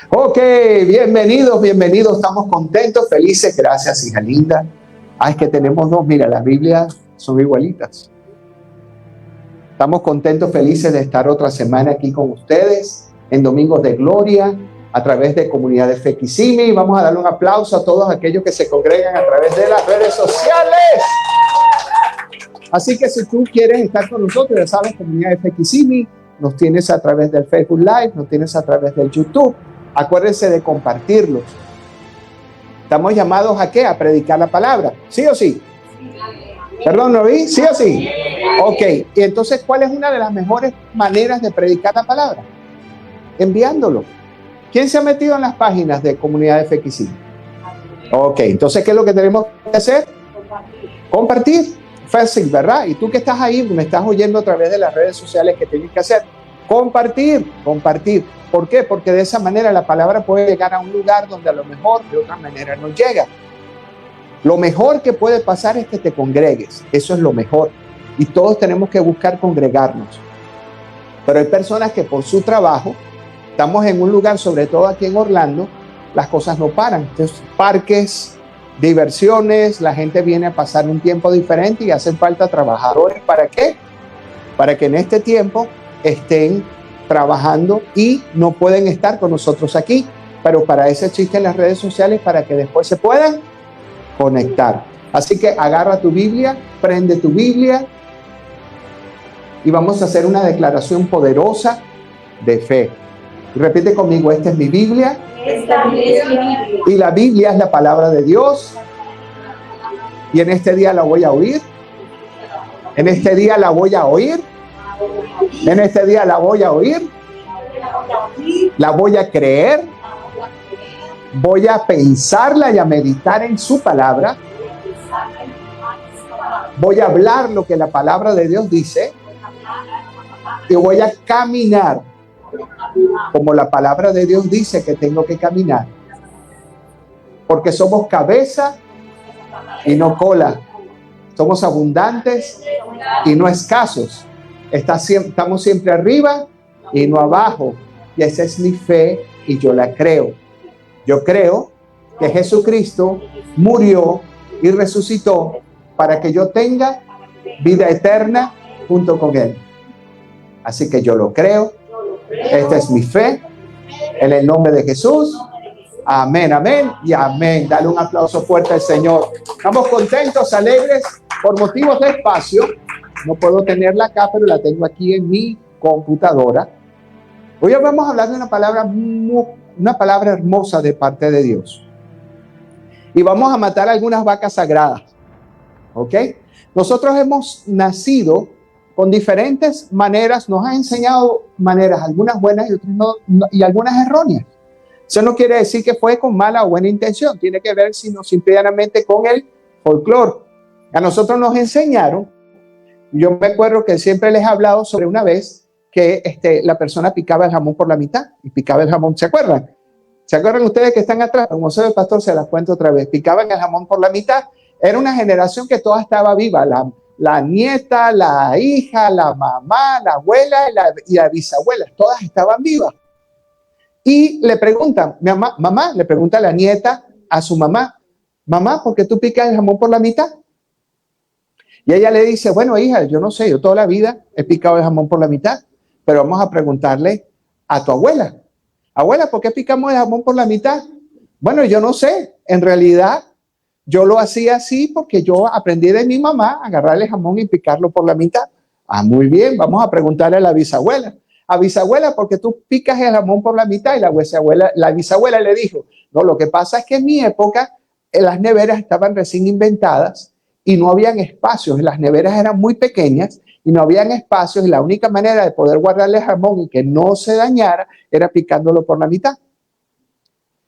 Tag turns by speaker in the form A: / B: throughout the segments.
A: Ok, bienvenidos, bienvenidos. Estamos contentos, felices. Gracias, hija linda. Es que tenemos dos. Mira, las Biblias son igualitas. Estamos contentos, felices de estar otra semana aquí con ustedes en Domingos de Gloria a través de Comunidad de Fe Kissimmee. Vamos a darle un aplauso a todos aquellos que se congregan a través de las redes sociales. Así que si tú quieres estar con nosotros, ya sabes, Comunidad de Fe Kissimmee, nos tienes a través del Facebook Live, nos tienes a través del YouTube. Acuérdense de compartirlos. Estamos llamados ¿a qué? A predicar la palabra. ¿Sí o sí? Perdón, ¿no vi? ¿Sí o sí? Ok. Y entonces, ¿cuál es una de las mejores maneras de predicar la palabra? Enviándolo. ¿Quién se ha metido en las páginas de Comunidad de Fe Kissimmee? Ok. Entonces, ¿qué es lo que tenemos que hacer? Compartir. Fácil, ¿verdad? Y tú que estás ahí, me estás oyendo a través de las redes sociales, ¿qué tienes que hacer? Compartir. ¿Por qué? Porque de esa manera la palabra puede llegar a un lugar donde a lo mejor de otra manera no llega. Lo mejor que puede pasar es que te congregues. Eso es lo mejor. Y todos tenemos que buscar congregarnos. Pero hay personas que por su trabajo, estamos en un lugar, sobre todo aquí en Orlando, las cosas no paran. Entonces, parques, diversiones, la gente viene a pasar un tiempo diferente y hacen falta trabajadores. ¿Para qué? Para que en este tiempo estén trabajando y no pueden estar con nosotros aquí, pero para eso existen las redes sociales para que después se puedan conectar. Así que agarra tu Biblia, prende tu Biblia y vamos a hacer una declaración poderosa de fe. Y repite conmigo, esta es mi Biblia. Y la Biblia es la palabra de Dios. Y en este día la voy a oír. En este día la voy a oír. En este día la voy a oír. La voy a creer. Voy a pensarla y a meditar en su palabra. Voy a hablar lo que la palabra de Dios dice. Y voy a caminar como la palabra de Dios dice que tengo que caminar. Porque somos cabeza y no cola. Somos abundantes y no escasos. Estamos siempre arriba y no abajo. Y esa es mi fe y yo la creo. Yo creo que Jesucristo murió y resucitó para que yo tenga vida eterna junto con Él. Así que yo lo creo. Esta es mi fe. En el nombre de Jesús. Amén, amén y amén. Dale un aplauso fuerte al Señor. Estamos contentos, alegres, por motivos de espacio. No puedo tenerla acá, pero la tengo aquí en mi computadora. Hoy vamos a hablar de una palabra hermosa de parte de Dios. Y vamos a matar algunas vacas sagradas. ¿Ok? Nosotros hemos nacido con diferentes maneras, nos ha enseñado maneras, algunas buenas y otras no, y algunas erróneas. Eso no quiere decir que fue con mala o buena intención, tiene que ver sino simplemente con el folclore. A nosotros nos enseñaron, yo me acuerdo que siempre les he hablado sobre una vez que la persona picaba el jamón por la mitad y picaba el jamón, ¿se acuerdan? ¿Se acuerdan ustedes que están atrás? Como soy el pastor, se las cuento otra vez. Picaban el jamón por la mitad. Era una generación que toda estaba viva, la nieta, la hija, la mamá, la abuela y la bisabuela, todas estaban vivas. Y le preguntan, mamá, le pregunta la nieta a su mamá, mamá, ¿por qué tú picas el jamón por la mitad? Y ella le dice, bueno, hija, yo no sé, yo toda la vida he picado el jamón por la mitad, pero vamos a preguntarle a tu abuela. Abuela, ¿por qué picamos el jamón por la mitad? Bueno, yo no sé, en realidad yo lo hacía así porque yo aprendí de mi mamá a agarrar el jamón y picarlo por la mitad. Ah, muy bien, vamos a preguntarle a la bisabuela. A bisabuela, ¿por qué tú picas el jamón por la mitad? Y la bisabuela le dijo, no, lo que pasa es que en mi época las neveras estaban recién inventadas y no habían espacios. Las neveras eran muy pequeñas y no habían espacios y la única manera de poder guardarle el jamón y que no se dañara era picándolo por la mitad.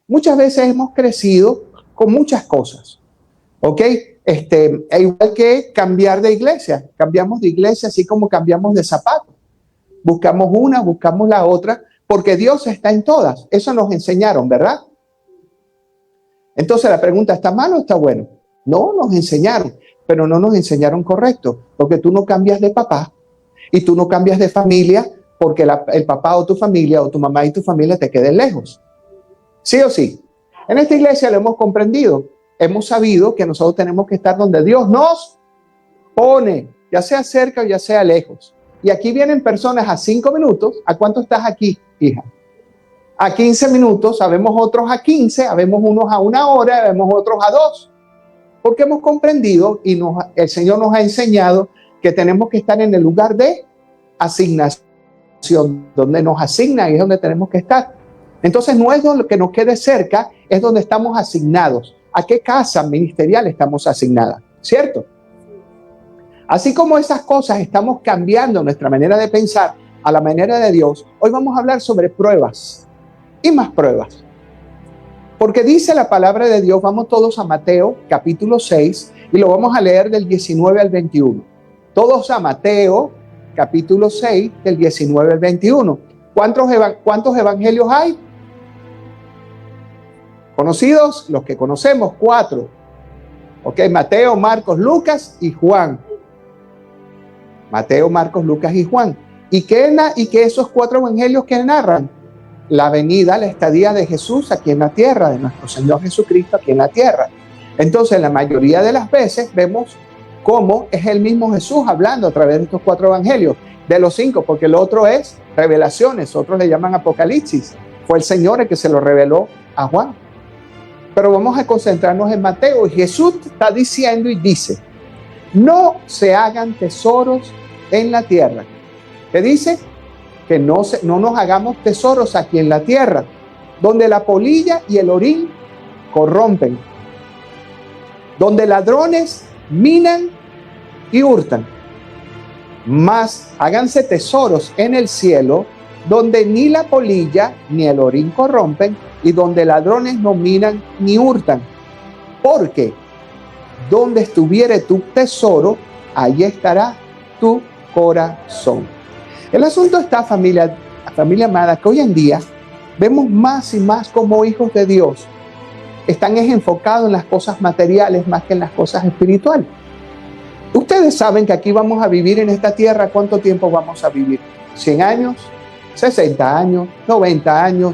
A: Muchas veces hemos crecido con muchas cosas. ¿Ok? Igual que cambiar de iglesia. Cambiamos de iglesia así como cambiamos de zapato. Buscamos una, buscamos la otra, porque Dios está en todas. Eso nos enseñaron, ¿verdad? Entonces la pregunta, ¿está mal o está bueno? No, nos enseñaron, pero no nos enseñaron correcto, porque tú no cambias de papá y tú no cambias de familia porque el papá o tu familia o tu mamá y tu familia te queden lejos. ¿Sí o sí? En esta iglesia lo hemos comprendido. Hemos sabido que nosotros tenemos que estar donde Dios nos pone, ya sea cerca o ya sea lejos. Y aquí vienen personas a 5 minutos. ¿A cuánto estás aquí, hija? A 15 minutos, sabemos otros a 15, sabemos unos a 1 hora, sabemos otros a 2. Porque hemos comprendido y el Señor nos ha enseñado que tenemos que estar en el lugar de asignación, donde nos asignan y es donde tenemos que estar. Entonces no es lo que nos quede cerca, es donde estamos asignados. ¿A qué casa ministerial estamos asignadas? ¿Cierto? Así como esas cosas estamos cambiando nuestra manera de pensar a la manera de Dios, hoy vamos a hablar sobre pruebas y más pruebas. Porque dice la palabra de Dios, vamos todos a Mateo capítulo 6 y lo vamos a leer del 19 al 21. Todos a Mateo capítulo 6 del 19 al 21. ¿Cuántos evangelios hay? Conocidos, los que conocemos, 4. Ok, Mateo, Marcos, Lucas y Juan. Mateo, Marcos, Lucas y Juan. ¿Y que esos 4 evangelios que narran? La venida, la estadía de Jesús aquí en la tierra, de nuestro Señor Jesucristo aquí en la tierra. Entonces, la mayoría de las veces vemos cómo es el mismo Jesús hablando a través de estos 4 evangelios, de los 5, porque el otro es revelaciones, otros le llaman Apocalipsis. Fue el Señor el que se lo reveló a Juan. Pero vamos a concentrarnos en Mateo y Jesús está diciendo y dice, no se hagan tesoros en la tierra. ¿Qué dice? Que no nos hagamos tesoros aquí en la tierra, donde la polilla y el orín corrompen, donde ladrones minan y hurtan. Mas háganse tesoros en el cielo, donde ni la polilla ni el orín corrompen, y donde ladrones no minan ni hurtan. Porque donde estuviere tu tesoro, allí estará tu corazón. El asunto está, familia amada, que hoy en día vemos más y más como hijos de Dios están enfocados en las cosas materiales más que en las cosas espirituales. Ustedes saben que aquí vamos a vivir en esta tierra, ¿cuánto tiempo vamos a vivir? ¿100 años? ¿60 años? ¿90 años?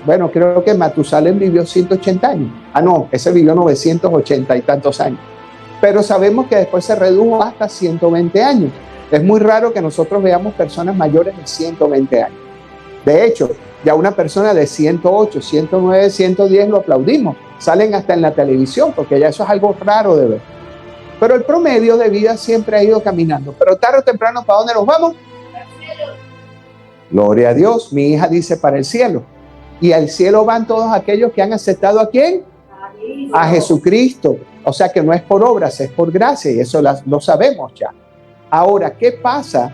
A: Bueno, creo que Matusalén vivió 180 años. No, ese vivió 980 y tantos años. Pero sabemos que después se redujo hasta 120 años. Es muy raro que nosotros veamos personas mayores de 120 años. De hecho, ya una persona de 108, 109, 110 lo aplaudimos. Salen hasta en la televisión porque ya eso es algo raro de ver. Pero el promedio de vida siempre ha ido caminando. Pero tarde o temprano, ¿para dónde nos vamos? Gloria a Dios. Mi hija dice para el cielo. Y al cielo van todos aquellos que han aceptado ¿a quién? A Jesucristo. O sea que no es por obras, es por gracia. Y eso lo sabemos ya. Ahora, ¿qué pasa?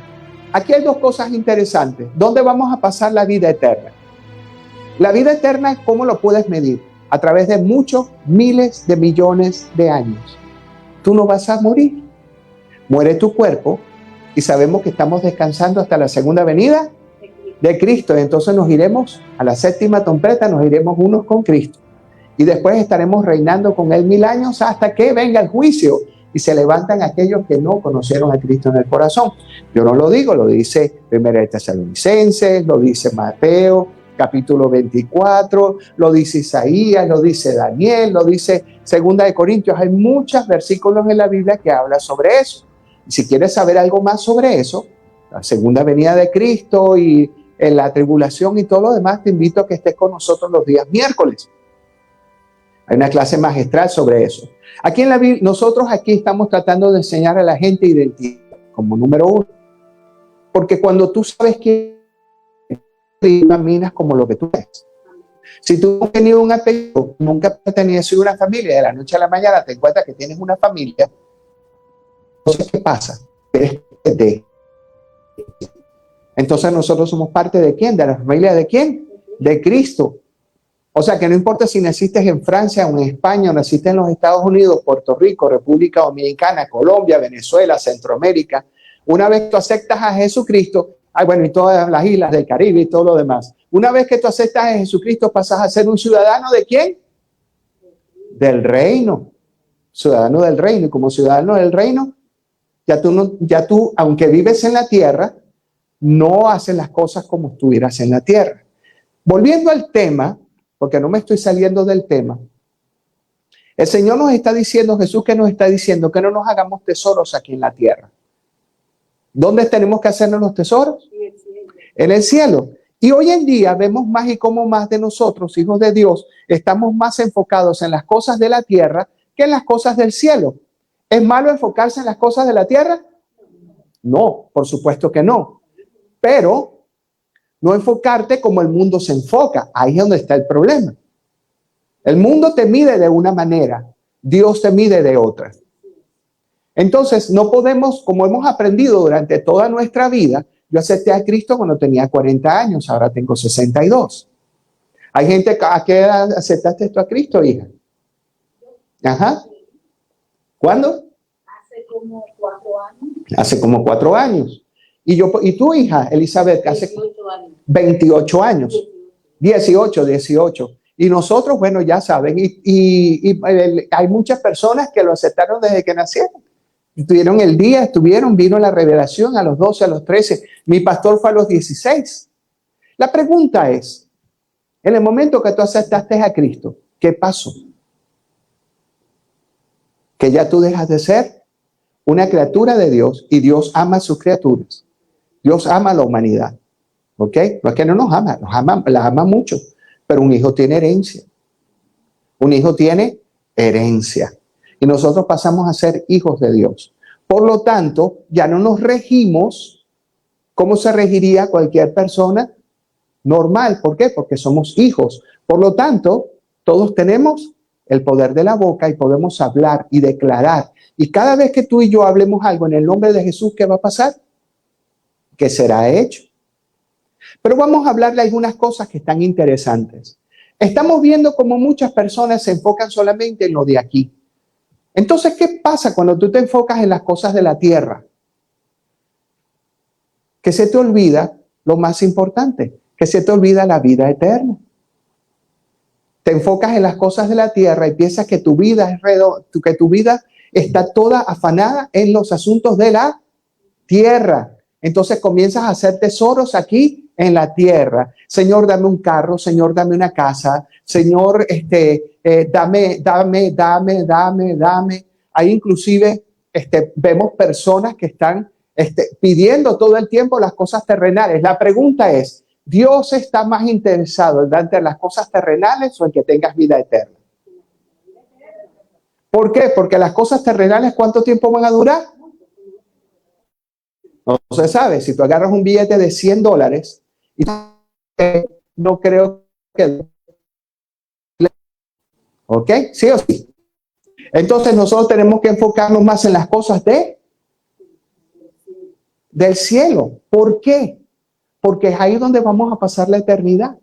A: Aquí hay 2 cosas interesantes. ¿Dónde vamos a pasar la vida eterna? La vida eterna, ¿cómo lo puedes medir? A través de muchos miles de millones de años. Tú no vas a morir. Muere tu cuerpo y sabemos que estamos descansando hasta la segunda venida de Cristo. Entonces nos iremos a la 7ª trompeta, nos iremos unos con Cristo. Y después estaremos reinando con Él 1000 años hasta que venga el juicio. Y se levantan aquellos que no conocieron a Cristo en el corazón. Yo no lo digo, lo dice 1 Tesalonicenses, lo dice Mateo, capítulo 24, lo dice Isaías, lo dice Daniel, lo dice 2 Corintios. Hay muchos versículos en la Biblia que hablan sobre eso. Y si quieres saber algo más sobre eso, la segunda venida de Cristo y en la tribulación y todo lo demás, te invito a que estés con nosotros los días miércoles. Hay una clase magistral sobre eso. Aquí en la Biblia, nosotros aquí estamos tratando de enseñar a la gente identidad como número 1. Porque cuando tú sabes que caminas como lo que tú eres. Si tú no has tenido un apellido, nunca perteneces a una familia, de la noche a la mañana te encuentras que tienes una familia, entonces ¿qué pasa? Entonces nosotros somos parte ¿de quién? ¿De la familia de quién? De Cristo. O sea que no importa si naciste en Francia o en España o naciste en los Estados Unidos, Puerto Rico, República Dominicana, Colombia, Venezuela, Centroamérica, una vez que tú aceptas a Jesucristo, bueno, y todas las islas del Caribe y todo lo demás, una vez que tú aceptas a Jesucristo pasas a ser un ciudadano ¿de quién? Del reino, ciudadano del reino. Y como ciudadano del reino, ya tú, aunque vives en la tierra, no haces las cosas como estuvieras en la tierra. Volviendo al tema, porque no me estoy saliendo del tema. El Señor nos está diciendo, Jesús que nos está diciendo que no nos hagamos tesoros aquí en la tierra. ¿Dónde tenemos que hacernos los tesoros? En el cielo. Y hoy en día vemos más y cómo más de nosotros, hijos de Dios, estamos más enfocados en las cosas de la tierra que en las cosas del cielo. ¿Es malo enfocarse en las cosas de la tierra? No, por supuesto que no. Pero no enfocarte como el mundo se enfoca. Ahí es donde está el problema. El mundo te mide de una manera, Dios te mide de otra. Entonces, no podemos, como hemos aprendido durante toda nuestra vida, yo acepté a Cristo cuando tenía 40 años, ahora tengo 62. Hay gente, ¿a qué edad aceptaste tú a Cristo, hija? Ajá. ¿Cuándo?
B: Hace como 4 años.
A: Hace como 4 años. ¿Y tu hija, Elizabeth? Hace
B: 18 años.
A: 28 años. 18. Y nosotros, bueno, ya saben, y hay muchas personas que lo aceptaron desde que nacieron. Tuvieron el día, vino la revelación a los 12, a los 13. Mi pastor fue a los 16. La pregunta es, en el momento que tú aceptaste a Cristo, ¿qué pasó? Que ya tú dejas de ser una criatura de Dios y Dios ama a sus criaturas. Dios ama a la humanidad. ¿Ok? No es que no nos ama, la ama mucho. Pero un hijo tiene herencia. Un hijo tiene herencia. Y nosotros pasamos a ser hijos de Dios. Por lo tanto, ya no nos regimos como se regiría cualquier persona normal. ¿Por qué? Porque somos hijos. Por lo tanto, todos tenemos el poder de la boca y podemos hablar y declarar. Y cada vez que tú y yo hablemos algo en el nombre de Jesús, ¿qué va a pasar? Que será hecho. Pero vamos a hablar de algunas cosas que están interesantes. Estamos viendo cómo muchas personas se enfocan solamente en lo de aquí. Entonces, ¿qué pasa cuando tú te enfocas en las cosas de la tierra? Que se te olvida lo más importante, que se te olvida la vida eterna. Te enfocas en las cosas de la tierra y piensas que tu vida que tu vida está toda afanada en los asuntos de la tierra. Entonces comienzas a hacer tesoros aquí en la tierra. Señor, dame un carro. Señor, dame una casa. Señor, dame. Ahí inclusive vemos personas que están pidiendo todo el tiempo las cosas terrenales. La pregunta es, ¿Dios está más interesado en darte las cosas terrenales o en que tengas vida eterna? ¿Por qué? Porque las cosas terrenales, ¿cuánto tiempo van a durar? No se sabe. Si tú agarras un billete de $100 y no creo que... ¿Ok? ¿Sí o sí? Entonces nosotros tenemos que enfocarnos más en las cosas del cielo. ¿Por qué? Porque es ahí donde vamos a pasar la eternidad.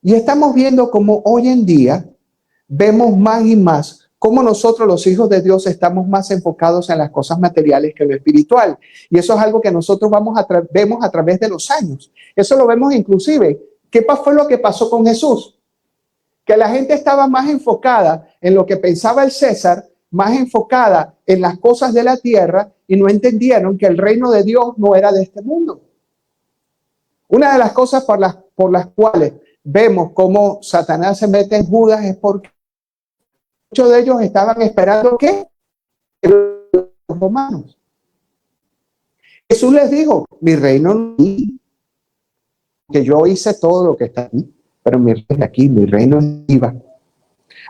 A: Y estamos viendo cómo hoy en día vemos más y más cómo nosotros los hijos de Dios estamos más enfocados en las cosas materiales que en lo espiritual. Y eso es algo que nosotros vemos a través de los años. Eso lo vemos inclusive. ¿Qué fue lo que pasó con Jesús? Que la gente estaba más enfocada en lo que pensaba el César, más enfocada en las cosas de la tierra y no entendieron que el reino de Dios no era de este mundo. Una de las cosas por las cuales vemos cómo Satanás se mete en Judas es porque muchos de ellos estaban esperando ¿qué? Los romanos. Jesús les dijo, mi reino no es aquí, que yo hice todo lo que está aquí, pero mi reino es aquí, mi reino es viva.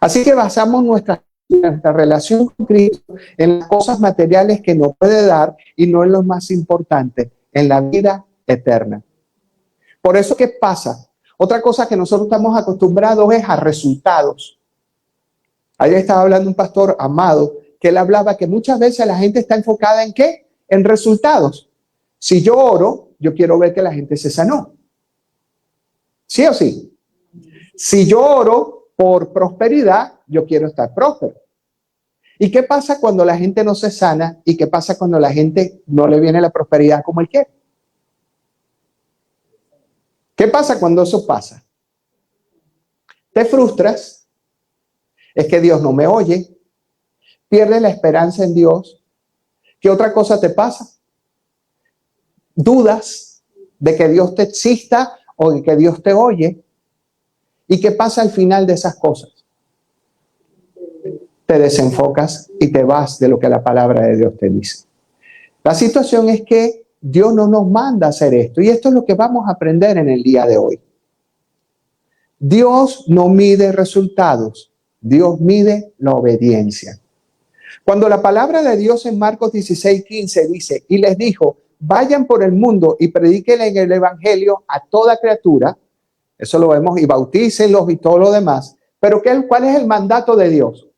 A: Así que basamos nuestra relación con Cristo en las cosas materiales que nos puede dar y no en lo más importante, en la vida eterna. Por eso, ¿qué pasa? Otra cosa que nosotros estamos acostumbrados es a resultados. Ayer estaba hablando un pastor amado que él hablaba que muchas veces la gente está enfocada en ¿qué? En resultados. Si yo oro, yo quiero ver que la gente se sanó. ¿Sí o sí? Si yo oro por prosperidad, yo quiero estar próspero. ¿Y qué pasa cuando la gente no se sana? ¿Y qué pasa cuando la gente no le viene la prosperidad como él quiere? ¿Qué pasa cuando eso pasa? Te frustras. Es que Dios no me oye. Pierdes la esperanza en Dios. ¿Qué otra cosa te pasa? Dudas de que Dios te exista o de que Dios te oye. ¿Y qué pasa al final de esas cosas? Te desenfocas y te vas de lo que la palabra de Dios te dice. La situación es que Dios no nos manda a hacer esto, y esto es lo que vamos a aprender en el día de hoy. Dios no mide resultados, Dios mide la obediencia. Cuando la palabra de Dios en Marcos 16:15 dice, y les dijo, vayan por el mundo y prediquen en el evangelio a toda criatura, eso lo vemos, y bautícenlos y todo lo demás. Pero ¿cuál es el mandato de Dios?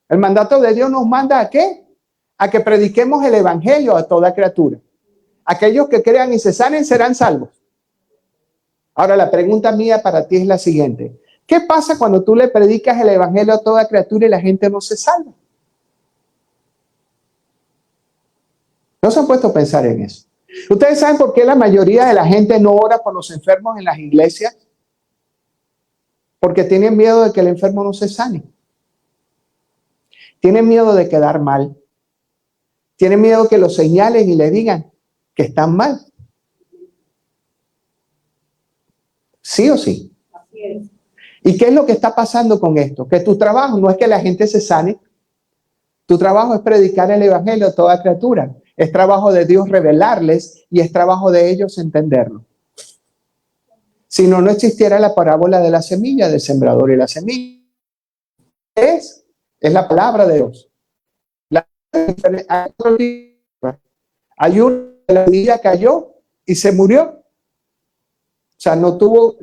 A: El mandato de Dios nos manda ¿a qué? A que prediquemos el evangelio a toda criatura. Aquellos que crean y se sanen serán salvos. Ahora la pregunta mía para ti es la siguiente. ¿Qué pasa cuando tú le predicas el evangelio a toda criatura y la gente no se salva? ¿No se han puesto a pensar en eso? ¿Ustedes saben por qué la mayoría de la gente no ora por los enfermos en las iglesias? Porque tienen miedo de que el enfermo no se sane. Tienen miedo de quedar mal. Tienen miedo que lo señalen y le digan que están mal. ¿Sí o sí?
B: Así es.
A: ¿Y qué es lo que está pasando con esto? Que tu trabajo no es que la gente se sane. Tu trabajo es predicar el evangelio a toda criatura. Es trabajo de Dios revelarles y es trabajo de ellos entenderlo. Si no, no existiera la parábola de la semilla, del sembrador y la semilla. Es la palabra de Dios. Hay una que la semilla cayó y se murió. O sea, no tuvo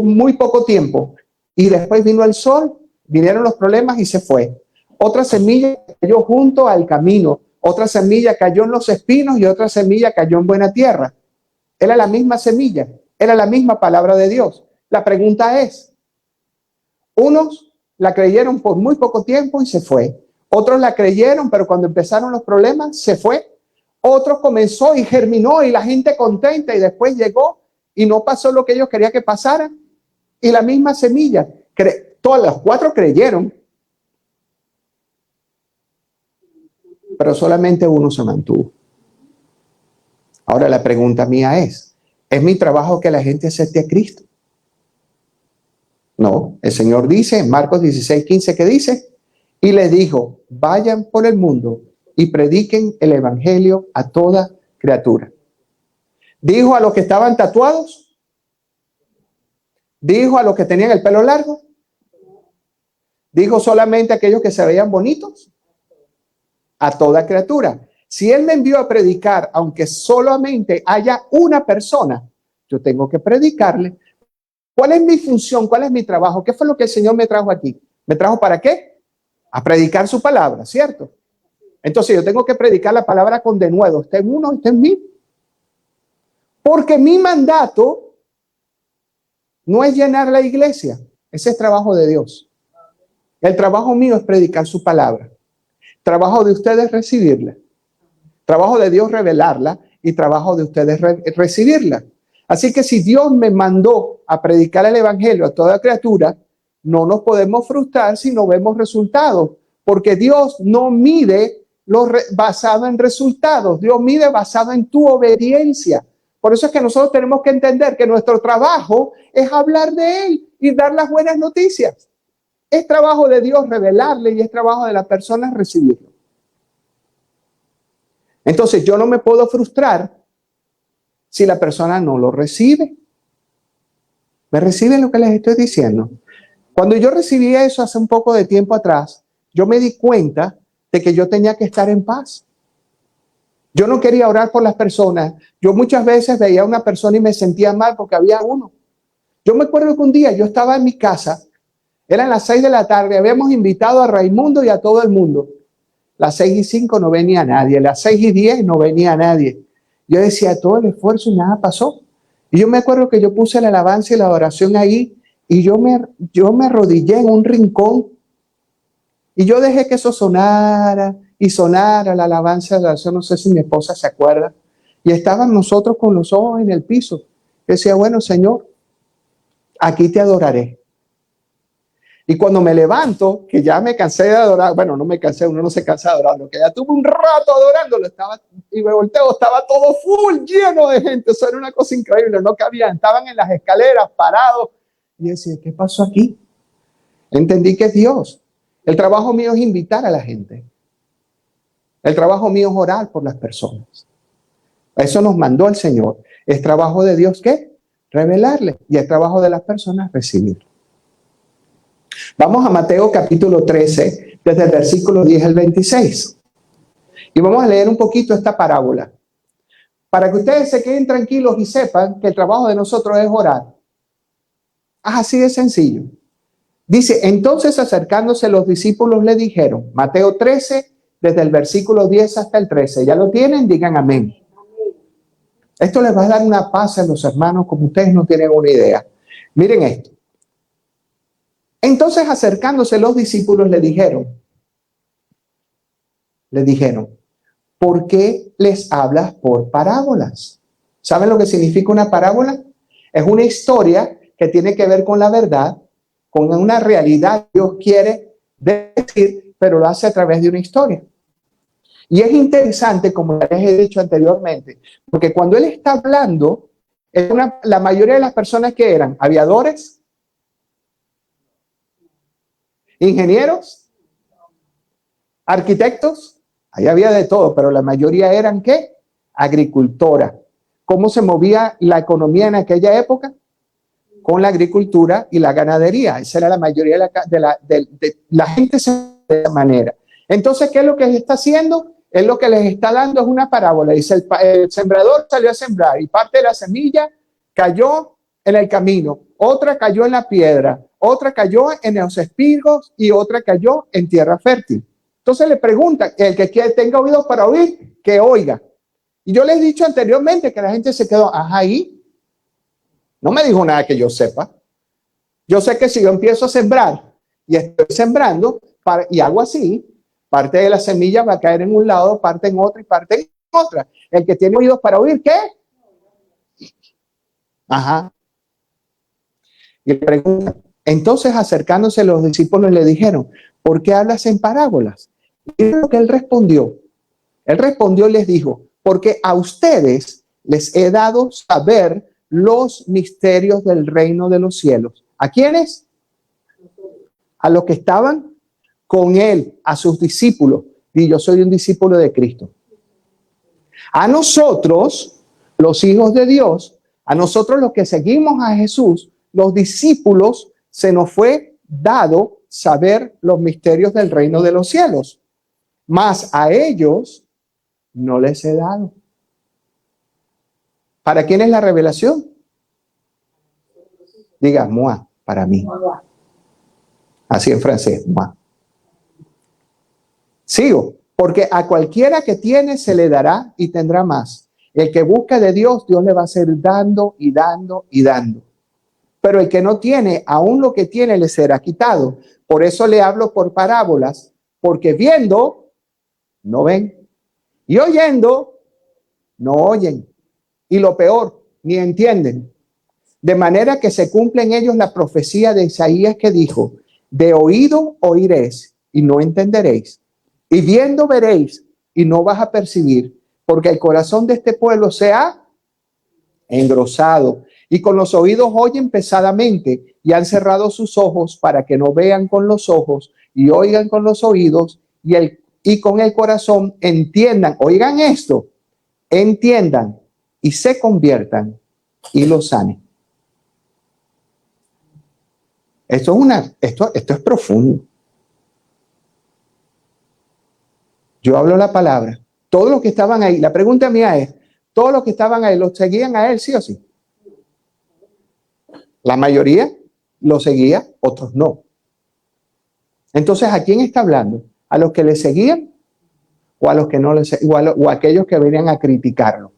A: muy poco tiempo. Y después vino el sol, vinieron los problemas y se fue. Otra semilla cayó junto al camino. Otra semilla cayó en los espinos y otra semilla cayó en buena tierra. Era la misma semilla, era la misma palabra de Dios. La pregunta es, unos la creyeron por muy poco tiempo y se fue. Otros la creyeron, pero cuando empezaron los problemas, se fue. Otros comenzó y germinó y la gente contenta y después llegó y no pasó lo que ellos querían que pasara. Y la misma semilla, todas las cuatro creyeron, pero solamente uno se mantuvo. Ahora la pregunta mía ¿es mi trabajo que la gente acepte a Cristo? No, el Señor dice en Marcos 16:15 que dice, y les dijo, vayan por el mundo y prediquen el evangelio a toda criatura. Dijo a los que estaban tatuados, dijo a los que tenían el pelo largo, dijo solamente a aquellos que se veían bonitos, a toda criatura. Si Él me envió a predicar, aunque solamente haya una persona, yo tengo que predicarle. ¿Cuál es mi función? ¿Cuál es mi trabajo? ¿Qué fue lo que el Señor me trajo aquí? ¿Me trajo para qué? A predicar su palabra, ¿cierto? Entonces yo tengo que predicar la palabra con denuedo. Está en uno, está en mí. Porque mi mandato no es llenar la iglesia. Ese es trabajo de Dios. El trabajo mío es predicar su palabra. Trabajo de ustedes recibirla. Trabajo de Dios revelarla y trabajo de ustedes recibirla. Así que si Dios me mandó a predicar el evangelio a toda criatura, no nos podemos frustrar si no vemos resultados, porque Dios no mide basado en resultados, Dios mide basado en tu obediencia. Por eso es que nosotros tenemos que entender que nuestro trabajo es hablar de Él y dar las buenas noticias. Es trabajo de Dios revelarle y es trabajo de la persona recibirlo. Entonces yo no me puedo frustrar si la persona no lo recibe. ¿Me reciben lo que les estoy diciendo? Cuando yo recibí eso hace un poco de tiempo atrás, yo me di cuenta de que yo tenía que estar en paz. Yo no quería orar por las personas. Yo muchas veces veía a una persona y me sentía mal porque había uno. Yo me acuerdo que un día yo estaba en mi casa, eran las 6 de la tarde, habíamos invitado a Raimundo y a todo el mundo. Las 6:05 no venía nadie, las 6:10 no venía nadie. Yo decía todo el esfuerzo y nada pasó. Y yo me acuerdo que yo puse la alabanza y la adoración ahí y yo me arrodillé en un rincón y yo dejé que eso sonara y sonara la alabanza y la adoración. No sé si mi esposa se acuerda. Y estaban nosotros con los ojos en el piso. Yo decía, bueno, Señor, aquí te adoraré. Y cuando me levanto, que ya me cansé de adorar, bueno, no me cansé, uno no se cansa de adorarlo, que ya tuve un rato adorándolo, y me volteo, estaba todo full, lleno de gente, eso era una cosa increíble, no cabían, estaban en las escaleras parados, Y yo decía, ¿qué pasó aquí? Entendí que es Dios. El trabajo mío es invitar a la gente. El trabajo mío es orar por las personas. Eso nos mandó el Señor. ¿Es trabajo de Dios qué? Revelarle. Y el trabajo de las personas recibir. Vamos a Mateo capítulo 13, desde el versículo 10 al 26. Y vamos a leer un poquito esta parábola. Para que ustedes se queden tranquilos y sepan que el trabajo de nosotros es orar. Es así de sencillo. Dice, entonces acercándose los discípulos le dijeron, Mateo 13, desde el versículo 10 hasta el 13. ¿Ya lo tienen? Digan amén. Esto les va a dar una paz a los hermanos como ustedes no tienen una idea. Miren esto. Entonces acercándose los discípulos le dijeron, ¿por qué les hablas por parábolas? ¿Saben lo que significa una parábola? Es una historia que tiene que ver con la verdad, con una realidad que Dios quiere decir, pero lo hace a través de una historia. Y es interesante, como les he dicho anteriormente, porque cuando él está hablando, la mayoría de las personas que eran aviadores, ingenieros, arquitectos, ahí había de todo, pero la mayoría eran ¿qué? Agricultora. ¿Cómo se movía la economía en aquella época? Con la agricultura y la ganadería. Esa era la mayoría de la gente de esa manera. Entonces, ¿qué es lo que está haciendo? Él lo que les está dando es una parábola. Dice, el sembrador salió a sembrar y parte de la semilla cayó en el camino, otra cayó en la piedra, otra cayó en los espigos y otra cayó en tierra fértil. Entonces le preguntan, el que tenga oídos para oír, que oiga. Y yo les he dicho anteriormente que la gente se quedó, ahí. No me dijo nada que yo sepa. Yo sé que si yo empiezo a sembrar y estoy sembrando y hago así, parte de la semilla va a caer en un lado, parte en otro y parte en otra. El que tiene oídos para oír, ¿qué? Y le preguntan, entonces acercándose los discípulos le dijeron, ¿por qué hablas en parábolas? Y lo que él respondió y les dijo, porque a ustedes les he dado saber los misterios del reino de los cielos. ¿A quiénes? A los que estaban con él, a sus discípulos. Y yo soy un discípulo de Cristo. A nosotros, los hijos de Dios, a nosotros los que seguimos a Jesús, los discípulos, se nos fue dado saber los misterios del reino de los cielos. Mas a ellos no les he dado. ¿Para quién es la revelación? Diga, moi, para mí. Así en francés, moi. Sigo, porque a cualquiera que tiene se le dará y tendrá más. El que busca de Dios, Dios le va a seguir dando y dando y dando. Pero el que no tiene, aún lo que tiene le será quitado. Por eso le hablo por parábolas, porque viendo, no ven, y oyendo, no oyen. Y lo peor, ni entienden. De manera que se cumple en ellos la profecía de Isaías que dijo, de oído oiréis y no entenderéis, y viendo veréis y no vas a percibir, porque el corazón de este pueblo se ha engrosado y con los oídos oyen pesadamente y han cerrado sus ojos para que no vean con los ojos y oigan con los oídos y con el corazón entiendan, oigan esto, entiendan y se conviertan y lo sanen. Esto es profundo. Yo hablo la palabra. Todos los que estaban ahí, la pregunta mía es, ¿todos los que estaban ahí los seguían a él, sí o sí? La mayoría lo seguía, otros no. Entonces, ¿a quién está hablando? ¿A los que le seguían o a los que no le seguían? O a aquellos que venían a criticarlo?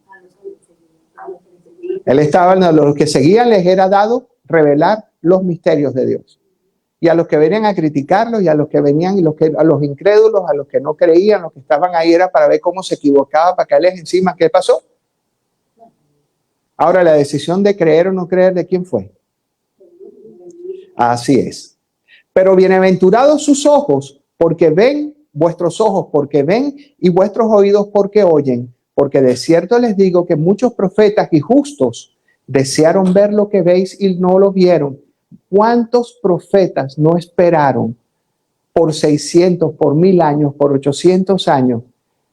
A: Él estaba hablando, a los que seguían les era dado revelar los misterios de Dios. Y a los que venían a criticarlo y a los que venían a los incrédulos, a los que no creían, los que estaban ahí era para ver cómo se equivocaba, para caerles encima. ¿Qué pasó? Ahora, la decisión de creer o no creer, ¿de quién fue? Así es. Pero bienaventurados sus ojos, porque ven, vuestros ojos porque ven y vuestros oídos porque oyen. Porque de cierto les digo que muchos profetas y justos desearon ver lo que veis y no lo vieron, ¿cuántos profetas no esperaron por 600, por 1000 años, por 800 años?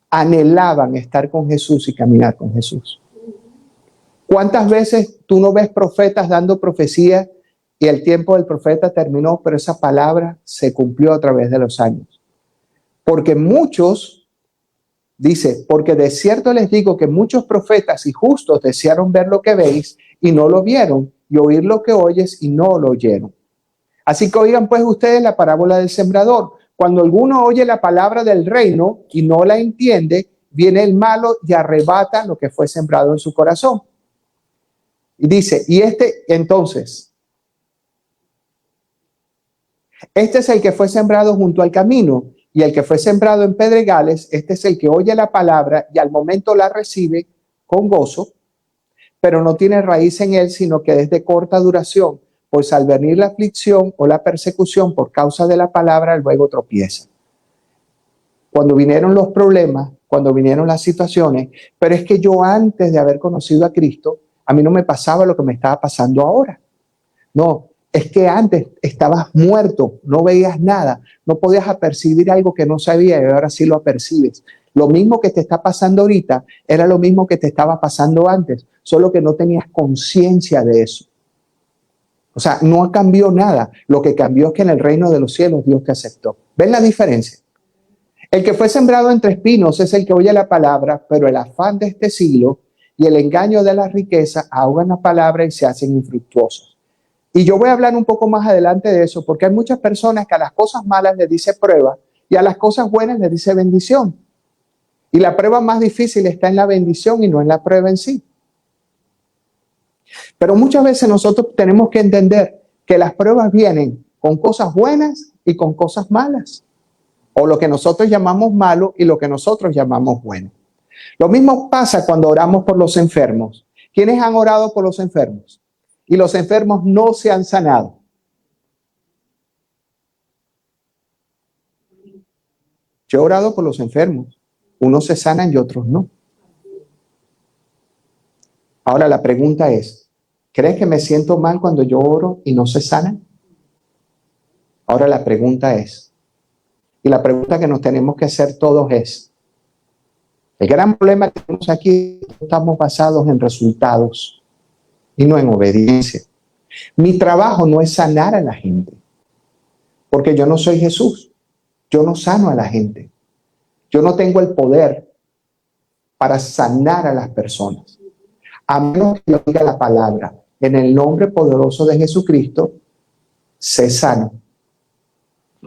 A: Anhelaban estar con Jesús y caminar con Jesús. ¿Cuántas veces tú no ves profetas dando profecía y el tiempo del profeta terminó, pero esa palabra se cumplió a través de los años? Porque muchos, dice, porque de cierto les digo que muchos profetas y justos desearon ver lo que veis y no lo vieron, y oír lo que oyes y no lo oyeron. Así que oigan pues ustedes la parábola del sembrador. Cuando alguno oye la palabra del reino y no la entiende, viene el malo y arrebata lo que fue sembrado en su corazón. Y dice, entonces, este es el que fue sembrado junto al camino, y el que fue sembrado en pedregales, este es el que oye la palabra y al momento la recibe con gozo, pero no tiene raíz en él, sino que es de corta duración, pues al venir la aflicción o la persecución por causa de la palabra, luego tropieza. Cuando vinieron los problemas, cuando vinieron las situaciones, pero es que yo antes de haber conocido a Cristo, a mí no me pasaba lo que me estaba pasando ahora. No, es que antes estabas muerto, no veías nada, no podías apercibir algo que no sabías y ahora sí lo apercibes. Lo mismo que te está pasando ahorita era lo mismo que te estaba pasando antes, solo que no tenías conciencia de eso. O sea, no cambió nada. Lo que cambió es que en el reino de los cielos Dios te aceptó. ¿Ven la diferencia? El que fue sembrado entre espinos es el que oye la palabra, pero el afán de este siglo y el engaño de la riqueza ahogan la palabra y se hacen infructuosos. Y yo voy a hablar un poco más adelante de eso, porque hay muchas personas que a las cosas malas les dice prueba y a las cosas buenas les dice bendición. Y la prueba más difícil está en la bendición y no en la prueba en sí. Pero muchas veces nosotros tenemos que entender que las pruebas vienen con cosas buenas y con cosas malas. O lo que nosotros llamamos malo y lo que nosotros llamamos bueno. Lo mismo pasa cuando oramos por los enfermos. ¿Quiénes han orado por los enfermos? Y los enfermos no se han sanado. Yo he orado por los enfermos. Unos se sanan y otros no. Ahora la pregunta es, ¿crees que me siento mal cuando yo oro y no se sanan? Ahora la pregunta es, y la pregunta que nos tenemos que hacer todos es, el gran problema que tenemos aquí, estamos basados en resultados y no en obediencia. Mi trabajo no es sanar a la gente, porque yo no soy Jesús. Yo no sano a la gente. Yo no tengo el poder para sanar a las personas. A menos que yo diga la palabra, en el nombre poderoso de Jesucristo, sé sano.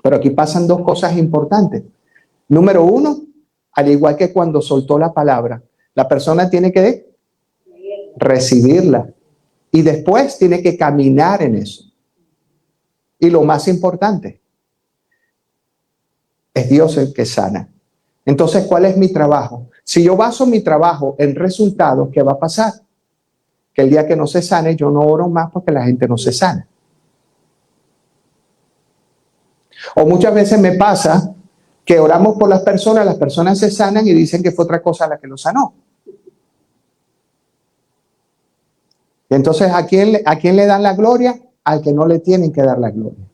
A: Pero aquí pasan dos cosas importantes. Número uno, al igual que cuando soltó la palabra, la persona tiene que recibirla y después tiene que caminar en eso. Y lo más importante, es Dios el que sana. Entonces, ¿cuál es mi trabajo? Si yo baso mi trabajo en resultados, ¿qué va a pasar? Que el día que no se sane, yo no oro más porque la gente no se sana. O muchas veces me pasa que oramos por las personas se sanan y dicen que fue otra cosa la que lo sanó. Y entonces, ¿a quién le dan la gloria? Al que no le tienen que dar la gloria.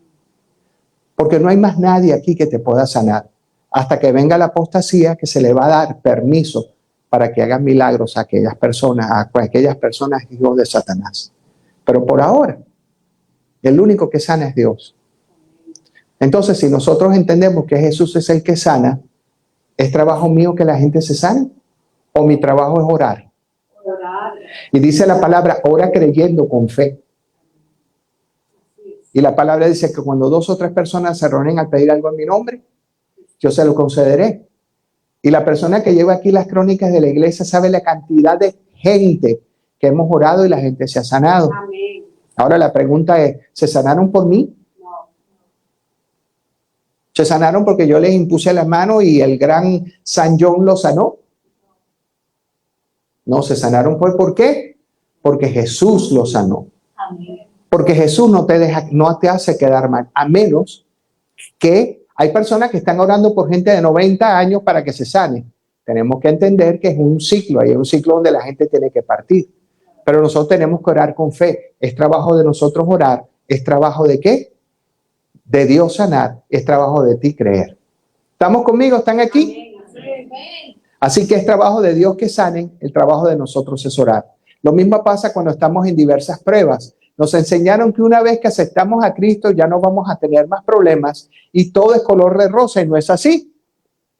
A: Porque no hay más nadie aquí que te pueda sanar. Hasta que venga la apostasía, que se le va a dar permiso para que hagan milagros a aquellas personas hijos de Satanás. Pero por ahora, el único que sana es Dios. Entonces, si nosotros entendemos que Jesús es el que sana, ¿es trabajo mío que la gente se sane? ¿O mi trabajo es orar? Y dice la palabra, ora creyendo con fe. Y la palabra dice que cuando 2 o 3 personas se reúnen a pedir algo en mi nombre, yo se lo concederé. Y la persona que lleva aquí las crónicas de la iglesia sabe la cantidad de gente que hemos orado y la gente se ha sanado. Amén. Ahora la pregunta es, ¿se sanaron por mí? No. ¿Se sanaron porque yo les impuse la mano y el gran San John lo sanó? No, se sanaron ¿por qué? Porque Jesús lo sanó. Amén. Porque Jesús no te hace quedar mal, a menos que hay personas que están orando por gente de 90 años para que se sane. Tenemos que entender que es un ciclo, hay un ciclo donde la gente tiene que partir. Pero nosotros tenemos que orar con fe. Es trabajo de nosotros orar ¿Es trabajo de qué? De Dios sanar. Es trabajo de ti creer. ¿Estamos conmigo? ¿Están aquí? Así que es trabajo de Dios que sanen, el trabajo de nosotros es orar. Lo mismo pasa cuando estamos en diversas pruebas. Nos enseñaron que una vez que aceptamos a Cristo ya no vamos a tener más problemas y todo es color de rosa y no es así.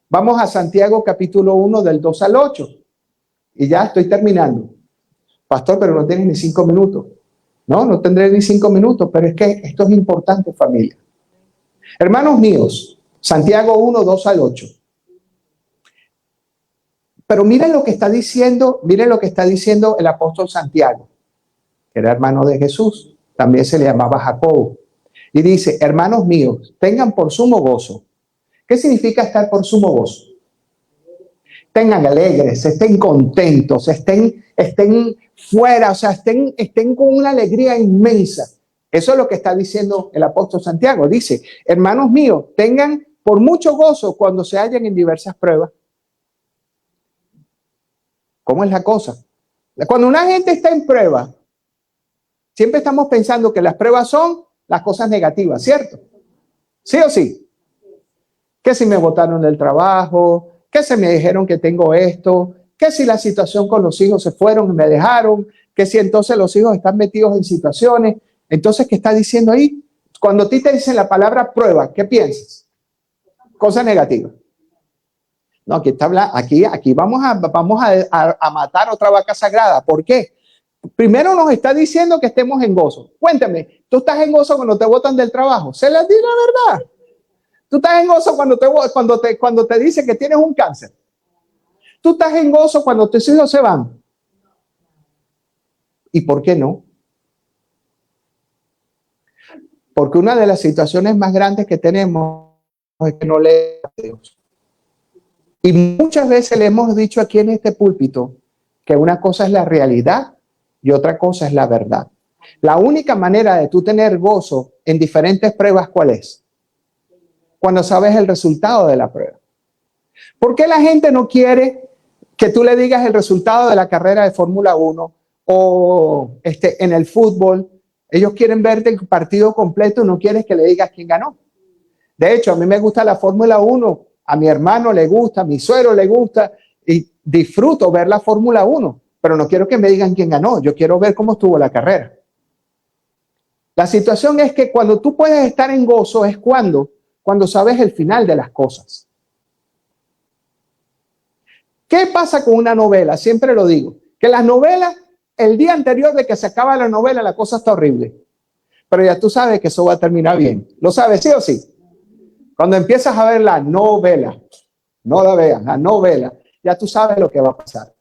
A: Vamos a Santiago capítulo 1 del 2 al 8 y ya estoy terminando. Pastor, pero no tienes ni 5 minutos. No tendré ni 5 minutos, pero es que esto es importante, familia. Hermanos míos, Santiago 1, 2 al 8. Pero miren lo que está diciendo el apóstol Santiago, que era hermano de Jesús, también se le llamaba Jacobo. Y dice, hermanos míos, tengan por sumo gozo. ¿Qué significa estar por sumo gozo? Tengan alegres, estén contentos, estén fuera, o sea, estén con una alegría inmensa. Eso es lo que está diciendo el apóstol Santiago. Dice, hermanos míos, tengan por mucho gozo cuando se hallen en diversas pruebas. ¿Cómo es la cosa? Cuando una gente está en prueba, siempre estamos pensando que las pruebas son las cosas negativas, ¿cierto? ¿Sí o sí? Que si me botaron del trabajo, que si me dijeron que tengo esto, que si la situación con los hijos se fueron y me dejaron, que si entonces los hijos están metidos en situaciones. Entonces, ¿qué está diciendo ahí? Cuando a ti te dicen la palabra prueba, ¿qué piensas? Cosa negativa. No, aquí está hablando, aquí vamos a matar otra vaca sagrada. ¿Por qué? Primero nos está diciendo que estemos en gozo. Cuéntame, ¿tú estás en gozo cuando te botan del trabajo? ¿Se les dice la verdad? ¿Tú estás en gozo cuando te dice que tienes un cáncer? ¿Tú estás en gozo cuando tus hijos se van? ¿Y por qué no? Porque una de las situaciones más grandes que tenemos es que no leemos a Dios. Y muchas veces le hemos dicho aquí en este púlpito que una cosa es la realidad y otra cosa es la verdad. La única manera de tú tener gozo en diferentes pruebas, ¿cuál es? Cuando sabes el resultado de la prueba. ¿Por qué la gente no quiere que tú le digas el resultado de la carrera de Fórmula 1 o en el fútbol? Ellos quieren verte el partido completo y no quieres que le digas quién ganó. De hecho, a mí me gusta la Fórmula 1, a mi hermano le gusta, a mi suegro le gusta y disfruto ver la Fórmula 1, pero no quiero que me digan quién ganó, yo quiero ver cómo estuvo la carrera. La situación es que cuando tú puedes estar en gozo es cuando sabes el final de las cosas. ¿Qué pasa con una novela? Siempre lo digo, que las novelas, el día anterior de que se acaba la novela, la cosa está horrible, pero ya tú sabes que eso va a terminar bien. ¿Lo sabes, sí o sí? Cuando empiezas a ver la novela, no la veas, la novela, ya tú sabes lo que va a pasar.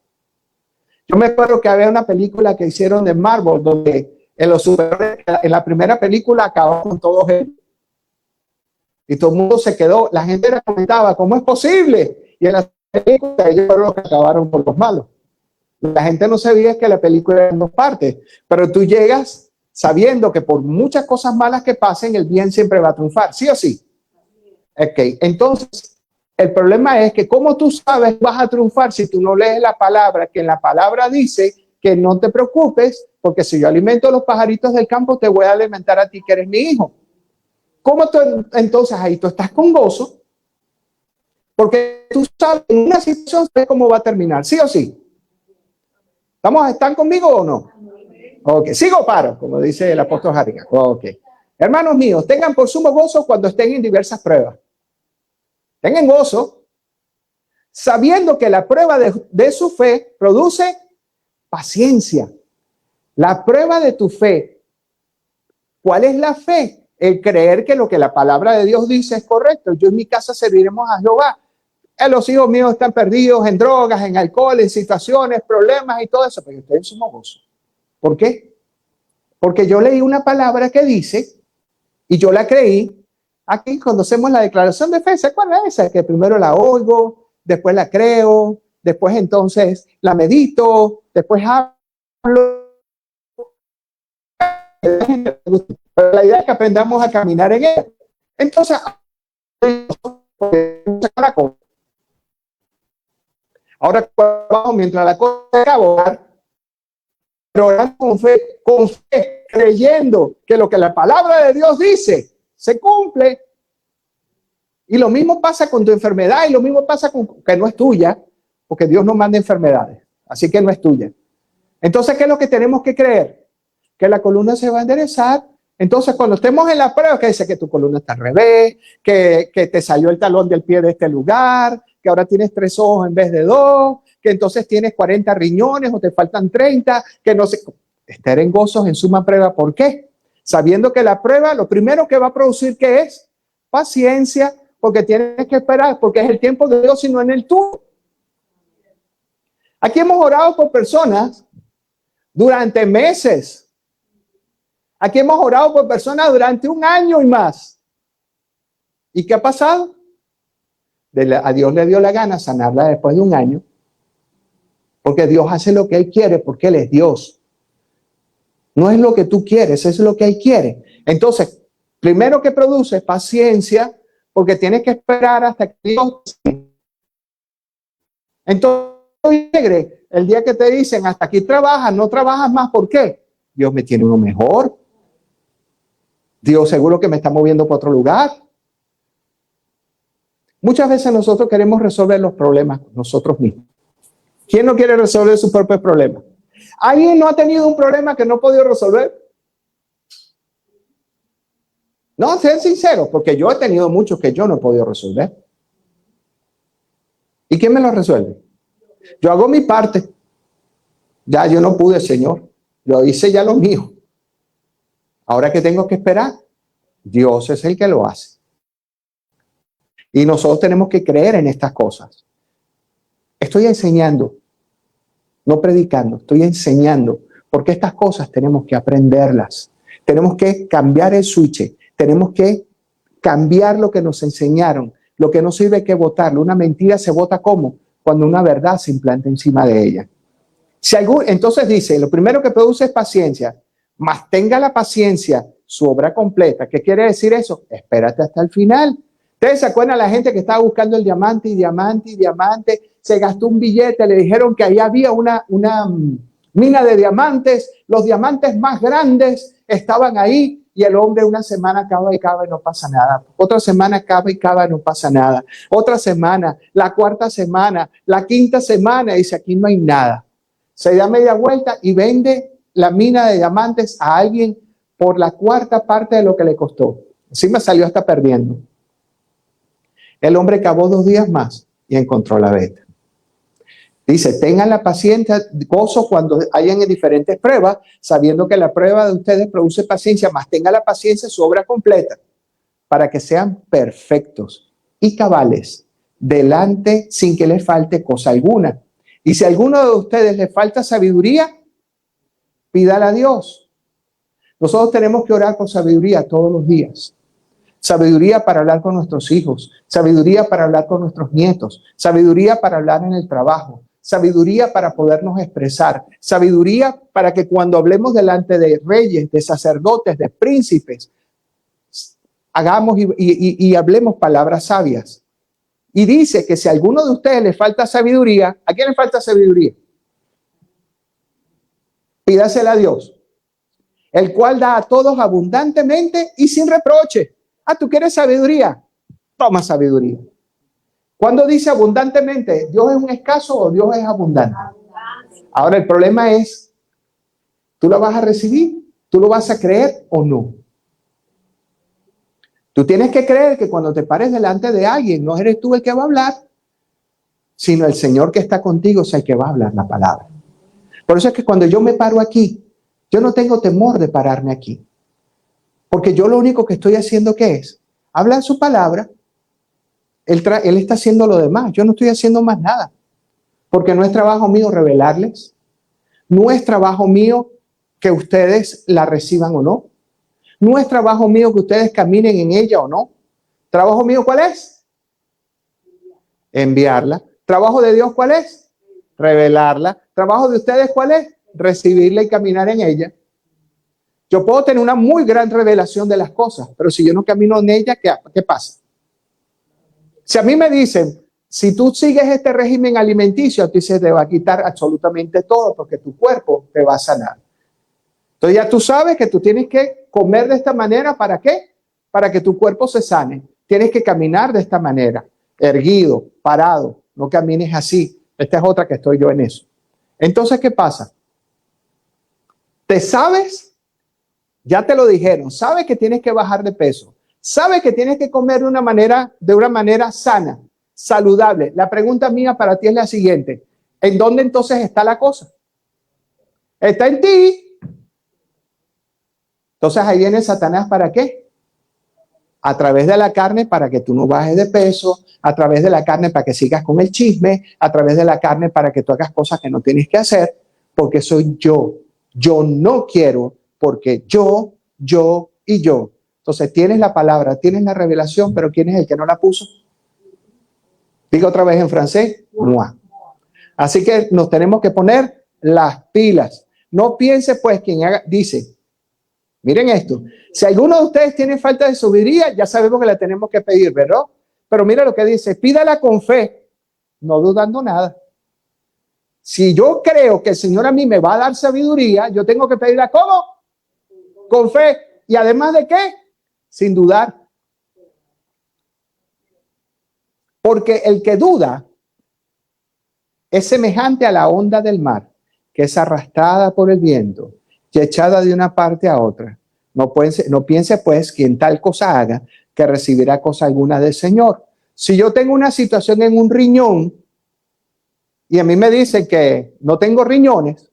A: Yo me acuerdo que había una película que hicieron de Marvel, donde en la primera película acabaron con todos ellos. Y todo el mundo se quedó, la gente le comentaba, ¿cómo es posible? Y en la película ellos fueron los que acabaron por los malos. La gente no sabía que la película era en dos partes, pero tú llegas sabiendo que por muchas cosas malas que pasen, el bien siempre va a triunfar, ¿sí o sí? Ok, entonces el problema es que ¿cómo tú sabes vas a triunfar si tú no lees la palabra? Que en la palabra dice que no te preocupes, porque si yo alimento a los pajaritos del campo, te voy a alimentar a ti que eres mi hijo. ¿Cómo tú entonces ahí tú estás con gozo? Porque tú sabes en una situación sabes cómo va a terminar, ¿sí o sí? ¿Están conmigo o no? Ok, sigo paro, como dice el apóstol Harrigan. Ok. Hermanos míos, tengan por sumo gozo cuando estén en diversas pruebas. Tengan gozo, sabiendo que la prueba de su fe produce paciencia. La prueba de tu fe. ¿Cuál es la fe? El creer que lo que la palabra de Dios dice es correcto. Yo en mi casa serviremos a Jehová. Los hijos míos están perdidos en drogas, en alcohol, en situaciones, problemas y todo eso, pero yo estoy en sumo gozo. ¿Por qué? Porque yo leí una palabra que dice, y yo la creí. Aquí cuando hacemos la declaración de fe, ¿se acuerdan de esa? Que primero la oigo, después la creo, después entonces la medito, después hablo. Pero la idea es que aprendamos a caminar en ella. Entonces, ahora vamos, mientras la cosa se acaba, pero orando con fe, creyendo que lo que la palabra de Dios dice se cumple. Y lo mismo pasa con tu enfermedad y lo mismo pasa con que no es tuya, porque Dios no manda enfermedades, así que no es tuya. Entonces, ¿qué es lo que tenemos que creer? Que la columna se va a enderezar. Entonces, cuando estemos en la prueba, que dice que tu columna está al revés, que te salió el talón del pie de este lugar, que ahora tienes 3 ojos en vez de 2, que entonces tienes 40 riñones o te faltan 30, que no sé. Estar en gozos en suma prueba. ¿Por qué? Sabiendo que la prueba, lo primero que va a producir, ¿qué es? Paciencia, porque tienes que esperar, porque es el tiempo de Dios y no en el tuyo. Aquí hemos orado por personas durante meses. Aquí hemos orado por personas durante 1 año y más. ¿Y qué ha pasado? A Dios le dio la gana sanarla después de 1 año. Porque Dios hace lo que Él quiere, porque Él es Dios. No es lo que tú quieres, es lo que Él quiere. Entonces, primero que produce paciencia, porque tienes que esperar hasta que Dios... Entonces, el día que te dicen, hasta aquí trabajas, no trabajas más, ¿por qué? Dios me tiene uno mejor. Dios seguro que me está moviendo para otro lugar. Muchas veces nosotros queremos resolver los problemas nosotros mismos. ¿Quién no quiere resolver su propio problema? ¿Alguien no ha tenido un problema que no ha podido resolver? No, sean sinceros, porque yo he tenido muchos que yo no he podido resolver. ¿Y quién me lo resuelve? Yo hago mi parte. Ya yo no pude, Señor. Yo hice ya lo mío. Ahora que tengo que esperar, Dios es el que lo hace. Y nosotros tenemos que creer en estas cosas. Estoy enseñando, no predicando, estoy enseñando, porque estas cosas tenemos que aprenderlas. Tenemos que cambiar el switch, tenemos que cambiar lo que nos enseñaron. Lo que no sirve hay que botarlo. Una mentira se bota ¿cómo? Cuando una verdad se implanta encima de ella. Entonces dice, lo primero que produce es paciencia, mas tenga la paciencia su obra completa. ¿Qué quiere decir eso? Espérate hasta el final. ¿Ustedes se acuerdan la gente que estaba buscando el diamante y diamante y diamante? Se gastó un billete, le dijeron que ahí había una mina de diamantes, los diamantes más grandes estaban ahí y el hombre una semana cava y cava y no pasa nada. Otra semana cava y cava y no pasa nada. Otra semana, la cuarta semana, la quinta semana, dice aquí no hay nada. Se da media vuelta y vende la mina de diamantes a alguien por la 4ª parte de lo que le costó. Encima salió hasta perdiendo. El hombre cavó 2 días más y encontró la veta. Dice, tengan la paciencia, gozo cuando hayan en diferentes pruebas, sabiendo que la prueba de ustedes produce paciencia, más tenga la paciencia su obra completa, para que sean perfectos y cabales, delante sin que les falte cosa alguna. Y si a alguno de ustedes le falta sabiduría, pídala a Dios. Nosotros tenemos que orar con sabiduría todos los días. Sabiduría para hablar con nuestros hijos, sabiduría para hablar con nuestros nietos, sabiduría para hablar en el trabajo, sabiduría para podernos expresar, sabiduría para que cuando hablemos delante de reyes, de sacerdotes, de príncipes, hagamos y hablemos palabras sabias. Y dice que si a alguno de ustedes le falta sabiduría, ¿a quién le falta sabiduría? Pídasela a Dios, el cual da a todos abundantemente y sin reproche. ¿Tú quieres sabiduría? Toma sabiduría. ¿Cuándo dice abundantemente? ¿Dios es un escaso o Dios es abundante? Ahora el problema es, ¿tú la vas a recibir? ¿Tú lo vas a creer o no? Tú tienes que creer que cuando te pares delante de alguien, no eres tú el que va a hablar, sino el Señor que está contigo es el que va a hablar la palabra. Por eso es que cuando yo me paro aquí, yo no tengo temor de pararme aquí. Porque yo lo único que estoy haciendo, ¿qué es? Hablar su palabra. Él está haciendo lo demás. Yo no estoy haciendo más nada. Porque no es trabajo mío revelarles. No es trabajo mío que ustedes la reciban o no. No es trabajo mío que ustedes caminen en ella o no. ¿Trabajo mío cuál es? Enviarla. ¿Trabajo de Dios cuál es? Revelarla. ¿Trabajo de ustedes cuál es? Recibirla y caminar en ella. Yo puedo tener una muy gran revelación de las cosas, pero si yo no camino en ella, ¿qué pasa? Si a mí me dicen, si tú sigues este régimen alimenticio, a ti se te va a quitar absolutamente todo porque tu cuerpo te va a sanar. Entonces ya tú sabes que tú tienes que comer de esta manera. ¿Para qué? Para que tu cuerpo se sane. Tienes que caminar de esta manera, erguido, parado. No camines así. Esta es otra que estoy yo en eso. Entonces, ¿qué pasa? ¿Te sabes? Ya te lo dijeron. Sabes que tienes que bajar de peso. Sabes que tienes que comer de una manera sana, saludable. La pregunta mía para ti es la siguiente. ¿En dónde entonces está la cosa? Está en ti. Entonces ahí viene Satanás, ¿para qué? A través de la carne para que tú no bajes de peso, a través de la carne para que sigas con el chisme, a través de la carne para que tú hagas cosas que no tienes que hacer, porque soy yo. Yo no quiero, porque yo y yo. Entonces tienes la palabra, tienes la revelación, pero ¿quién es el que no la puso? Digo otra vez en francés, moi. Así que nos tenemos que poner las pilas. No piense pues quien haga, dice, miren esto, si alguno de ustedes tiene falta de sabiduría, ya sabemos que la tenemos que pedir, ¿verdad? Pero mira lo que dice, pídala con fe, no dudando nada. Si yo creo que el Señor a mí me va a dar sabiduría, yo tengo que pedirla ¿cómo? Con fe. ¿Y además de qué? Sin dudar. Porque el que duda es semejante a la onda del mar, que es arrastrada por el viento y echada de una parte a otra. No piense pues que en tal cosa haga, que recibirá cosa alguna del Señor. Si yo tengo una situación en un riñón y a mí me dicen que no tengo riñones,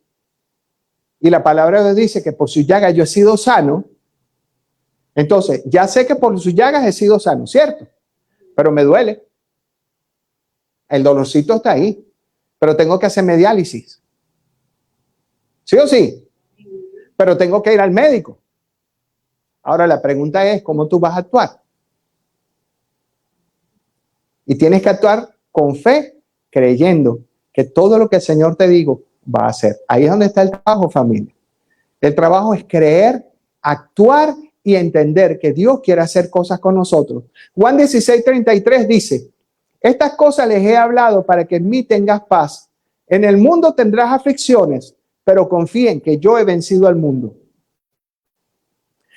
A: y la palabra de Dios dice que por su llaga yo he sido sano, entonces ya sé que por sus llagas he sido sano, ¿cierto? Pero me duele. El dolorcito está ahí, pero tengo que hacerme diálisis. ¿Sí o sí? Pero tengo que ir al médico. Ahora la pregunta es, ¿cómo tú vas a actuar? Y tienes que actuar con fe, creyendo que todo lo que el Señor te diga va a hacer. Ahí es donde está el trabajo, familia. El trabajo es creer, actuar y entender que Dios quiere hacer cosas con nosotros. Juan 16:33 dice, estas cosas les he hablado para que en mí tengas paz. En el mundo tendrás aflicciones, pero confíen que yo he vencido al mundo.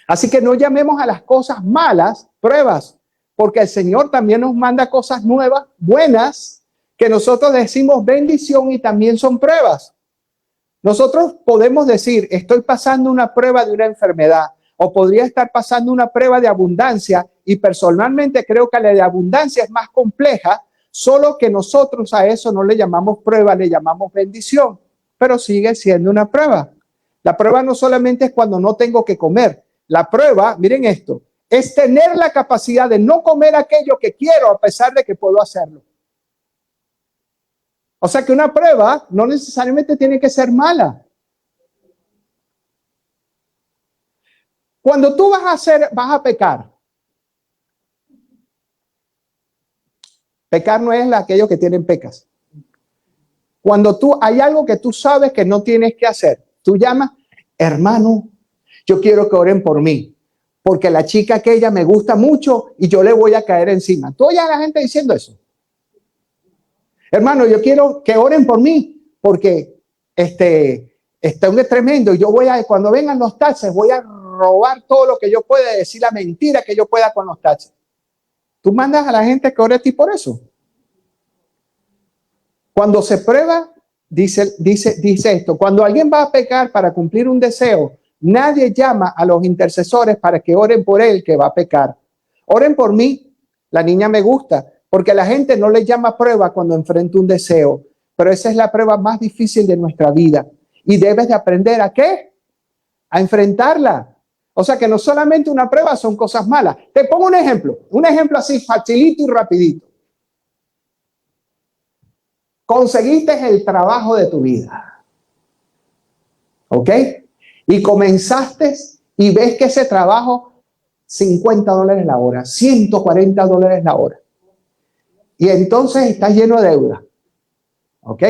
A: Así que no llamemos a las cosas malas pruebas, porque el Señor también nos manda cosas nuevas, buenas, que nosotros decimos bendición y también son pruebas. Nosotros podemos decir, estoy pasando una prueba de una enfermedad, o podría estar pasando una prueba de abundancia, y personalmente creo que la de abundancia es más compleja, solo que nosotros a eso no le llamamos prueba, le llamamos bendición, pero sigue siendo una prueba. La prueba no solamente es cuando no tengo que comer, la prueba, miren esto, es tener la capacidad de no comer aquello que quiero a pesar de que puedo hacerlo. O sea que una prueba no necesariamente tiene que ser mala. Cuando tú vas a pecar. Pecar no es aquellos que tienen pecas. Cuando hay algo que tú sabes que no tienes que hacer, tú llamas, hermano, yo quiero que oren por mí, porque la chica aquella me gusta mucho y yo le voy a caer encima. Tú oyes a la gente diciendo eso. Hermano, yo quiero que oren por mí, porque está un tremendo. Yo cuando vengan los taxes, voy a robar todo lo que yo pueda, decir la mentira que yo pueda con los taxes. Tú mandas a la gente que ore a ti por eso. Cuando se prueba, dice esto, cuando alguien va a pecar para cumplir un deseo, nadie llama a los intercesores para que oren por él que va a pecar. Oren por mí, la niña me gusta, porque la gente no le llama prueba cuando enfrenta un deseo, pero esa es la prueba más difícil de nuestra vida y debes de aprender ¿a qué? A enfrentarla. O sea que no solamente una prueba son cosas malas. Te pongo un ejemplo así facilito y rapidito. Conseguiste el trabajo de tu vida. ¿Ok? Y comenzaste y ves que ese trabajo, $50 la hora, $140 la hora. Y entonces estás lleno de deuda. ¿Ok?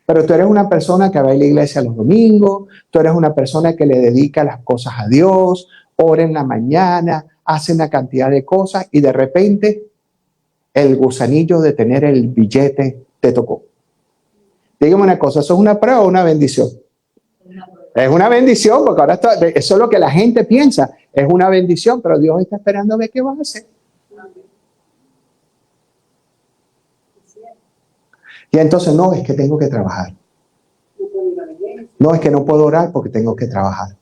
A: Pero tú eres una persona que va a la iglesia los domingos, tú eres una persona que le dedica las cosas a Dios, ora en la mañana, hace una cantidad de cosas y de repente el gusanillo de tener el billete te tocó. Dígame una cosa, ¿eso es una prueba o una bendición? Es una bendición, porque ahora eso es lo que la gente piensa. Es una bendición, pero Dios está esperando a ver qué vas a hacer. Y entonces, no, es que tengo que trabajar. No, es que no puedo orar porque tengo que trabajar.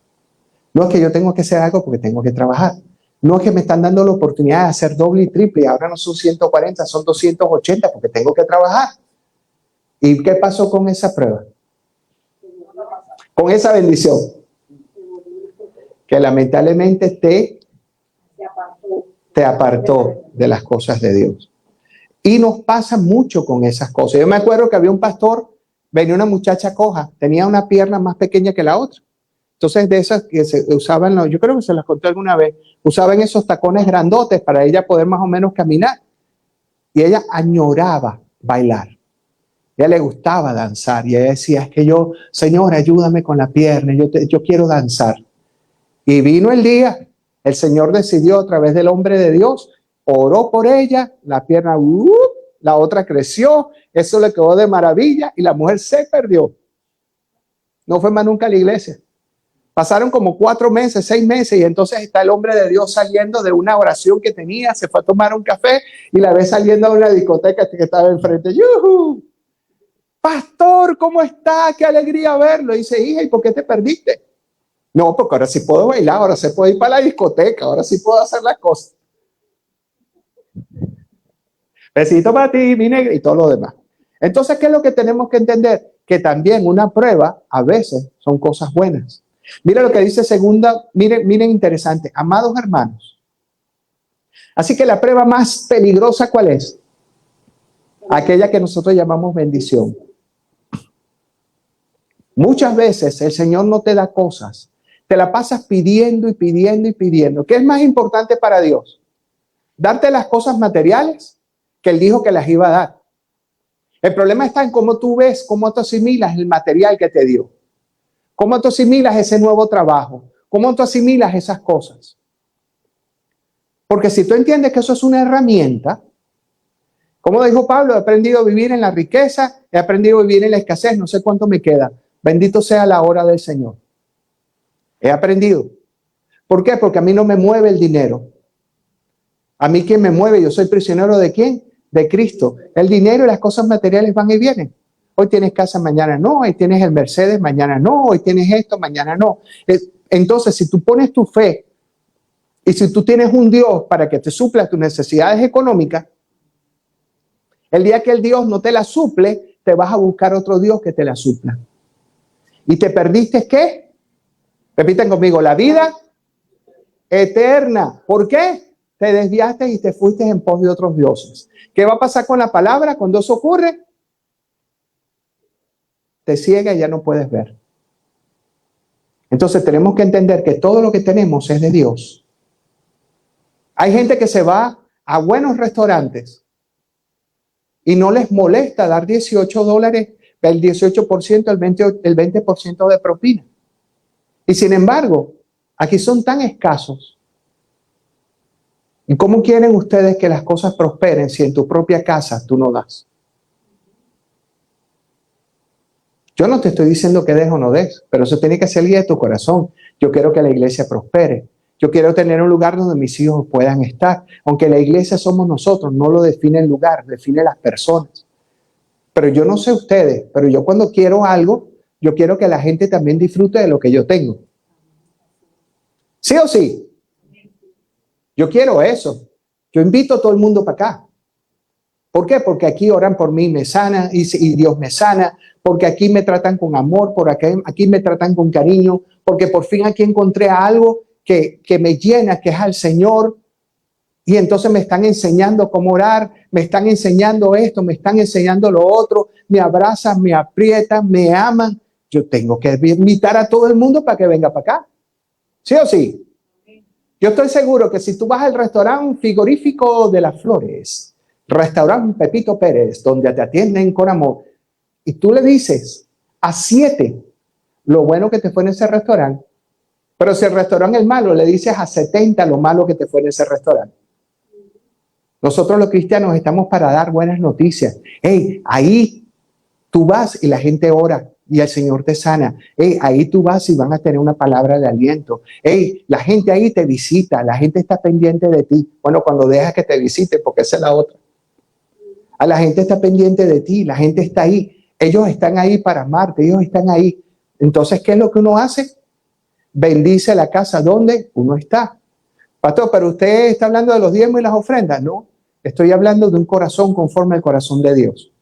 A: No, es que yo tengo que hacer algo porque tengo que trabajar. No, es que me están dando la oportunidad de hacer doble y triple y ahora no son 140, son 280 porque tengo que trabajar. ¿Y qué pasó con esa prueba? Con esa bendición. Que lamentablemente te apartó de las cosas de Dios. Y nos pasa mucho con esas cosas. Yo me acuerdo que había un pastor, venía una muchacha coja, tenía una pierna más pequeña que la otra. Entonces, de esas que se usaban, yo creo que se las conté alguna vez, usaban esos tacones grandotes para ella poder más o menos caminar. Y ella añoraba bailar. A ella le gustaba danzar. Y ella decía, es que yo, Señor, ayúdame con la pierna, yo quiero danzar. Y vino el día, el Señor decidió a través del hombre de Dios, oró por ella, la pierna, la otra creció, eso le quedó de maravilla y la mujer se perdió. No fue más nunca a la iglesia. Pasaron como 4 meses, 6 meses y entonces está el hombre de Dios saliendo de una oración que tenía, se fue a tomar un café y la ve saliendo de una discoteca que estaba enfrente. ¡Yuhu! Pastor, ¿cómo está? Qué alegría verlo. Y dice, hija, ¿y por qué te perdiste? No, porque ahora sí puedo bailar, ahora se puede ir para la discoteca, ahora sí puedo hacer las cosas. Besito para ti, mi negra, y todo lo demás. Entonces, ¿qué es lo que tenemos que entender? Que también una prueba a veces son cosas buenas. Mira lo que dice segunda, miren interesante, amados hermanos. Así que la prueba más peligrosa, ¿cuál es? Aquella que nosotros llamamos bendición. Muchas veces el Señor no te da cosas, te la pasas pidiendo y pidiendo y pidiendo. ¿Qué es más importante para Dios? ¿Darte las cosas materiales que Él dijo que las iba a dar? El problema está en cómo tú ves, cómo tú asimilas el material que te dio. ¿Cómo tú asimilas ese nuevo trabajo? ¿Cómo tú asimilas esas cosas? Porque si tú entiendes que eso es una herramienta, como dijo Pablo, he aprendido a vivir en la riqueza, he aprendido a vivir en la escasez, no sé cuánto me queda. Bendito sea la hora del Señor. He aprendido. ¿Por qué? Porque a mí no me mueve el dinero. A mí, ¿quién me mueve? Yo soy prisionero ¿de quién? De Cristo. El dinero y las cosas materiales van y vienen. Hoy tienes casa, mañana no. Hoy tienes el Mercedes, mañana no. Hoy tienes esto, mañana no. Entonces, si tú pones tu fe y si tú tienes un Dios para que te supla tus necesidades económicas, el día que el Dios no te la suple, te vas a buscar otro Dios que te la supla. ¿Y te perdiste qué? Repiten conmigo, la vida eterna. ¿Por qué? Te desviaste y te fuiste en pos de otros dioses. ¿Qué va a pasar con la palabra cuando eso ocurre? Te ciega y ya no puedes ver. Entonces tenemos que entender que todo lo que tenemos es de Dios. Hay gente que se va a buenos restaurantes y no les molesta dar $18, el 18%, el 20% de propina. Y sin embargo, aquí son tan escasos. ¿Y cómo quieren ustedes que las cosas prosperen si en tu propia casa tú no das? Yo no te estoy diciendo que des o no des, pero eso tiene que salir de tu corazón. Yo quiero que la iglesia prospere. Yo quiero tener un lugar donde mis hijos puedan estar. Aunque la iglesia somos nosotros, no lo define el lugar, define las personas. Pero yo no sé ustedes, pero yo cuando quiero algo, yo quiero que la gente también disfrute de lo que yo tengo. ¿Sí o sí? Yo quiero eso. Yo invito a todo el mundo para acá. ¿Por qué? Porque aquí oran por mí, me sana y Dios me sana. Porque aquí me tratan con amor, aquí me tratan con cariño. Porque por fin aquí encontré algo que me llena, que es al Señor. Y entonces me están enseñando cómo orar, me están enseñando esto, me están enseñando lo otro. Me abrazan, me aprietan, me aman. Yo tengo que invitar a todo el mundo para que venga para acá. ¿Sí o sí? Yo estoy seguro que si tú vas al restaurante frigorífico de las Flores, restaurante Pepito Pérez, donde te atienden con amor, y tú le dices a 7 lo bueno que te fue en ese restaurante, pero si el restaurante es malo, le dices a 70 lo malo que te fue en ese restaurante. Nosotros los cristianos estamos para dar buenas noticias. Hey, ahí tú vas y la gente ora. y el Señor te sana. Ahí tú vas y van a tener una palabra de aliento. La gente ahí te visita, la gente está pendiente de ti. Bueno, cuando dejas que te visite, porque esa es la otra. A la gente está pendiente de ti, la gente está ahí. Ellos están ahí para amarte, ellos están ahí. Entonces, ¿qué es lo que uno hace? Bendice la casa donde uno está. Pastor, pero usted está hablando de los diezmos y las ofrendas. No, estoy hablando de un corazón conforme al corazón de Dios.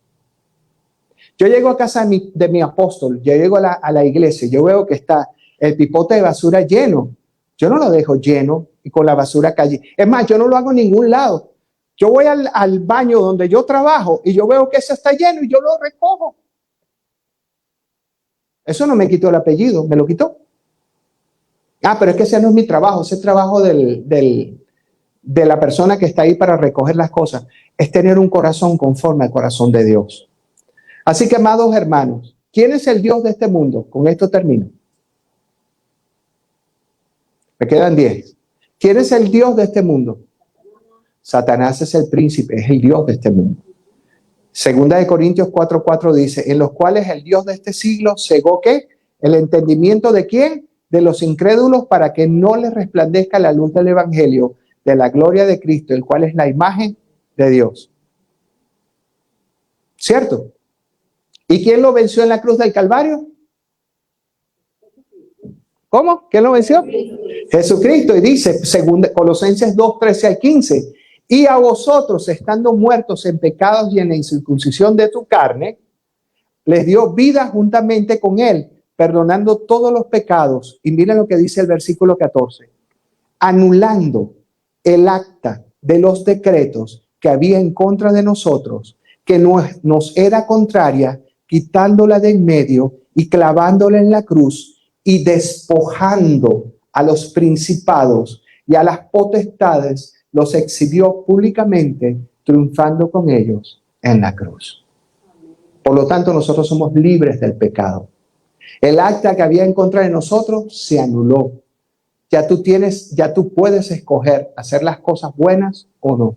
A: Yo llego a casa de mi apóstol, yo llego a la iglesia, yo veo que está el pipote de basura lleno. Yo no lo dejo lleno y con la basura calle. Es más, yo no lo hago en ningún lado. Yo voy al baño donde yo trabajo y yo veo que ese está lleno y yo lo recojo. Eso no me quitó el apellido, me lo quitó. Pero es que ese no es mi trabajo, ese es el trabajo de la persona que está ahí para recoger las cosas. Es tener un corazón conforme al corazón de Dios. Así que, amados hermanos, ¿quién es el Dios de este mundo? Con esto termino. Me quedan 10. ¿Quién es el Dios de este mundo? Satanás es el príncipe, es el Dios de este mundo. Segunda de Corintios 4:4 dice, en los cuales el Dios de este siglo cegó ¿qué? El entendimiento de ¿quién? De los incrédulos para que no les resplandezca la luz del evangelio de la gloria de Cristo, el cual es la imagen de Dios. ¿Cierto? ¿Y quién lo venció en la cruz del Calvario? ¿Cómo? ¿Quién lo venció? Jesucristo. Y dice, Colosenses 2:13-15, y a vosotros, estando muertos en pecados y en la incircuncisión de tu carne, les dio vida juntamente con él, perdonando todos los pecados. Y miren lo que dice el versículo 14, anulando el acta de los decretos que había en contra de nosotros, que nos era contraria, quitándola de en medio y clavándola en la cruz y despojando a los principados y a las potestades, los exhibió públicamente, triunfando con ellos en la cruz. Por lo tanto, nosotros somos libres del pecado. El acta que había en contra de nosotros se anuló. Ya tú puedes escoger hacer las cosas buenas o no.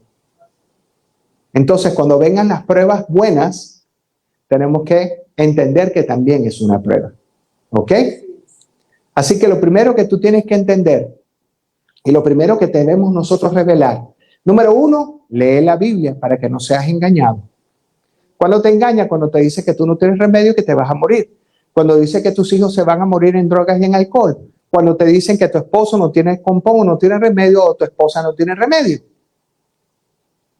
A: Entonces, cuando vengan las pruebas buenas, tenemos que entender que también es una prueba. ¿Ok? Así que lo primero que tú tienes que entender y lo primero que tenemos nosotros revelar, número 1, lee la Biblia para que no seas engañado. Cuando te engaña, cuando te dice que tú no tienes remedio, que te vas a morir. Cuando dice que tus hijos se van a morir en drogas y en alcohol. Cuando te dicen que tu esposo no tiene compón, no tiene remedio, o tu esposa no tiene remedio.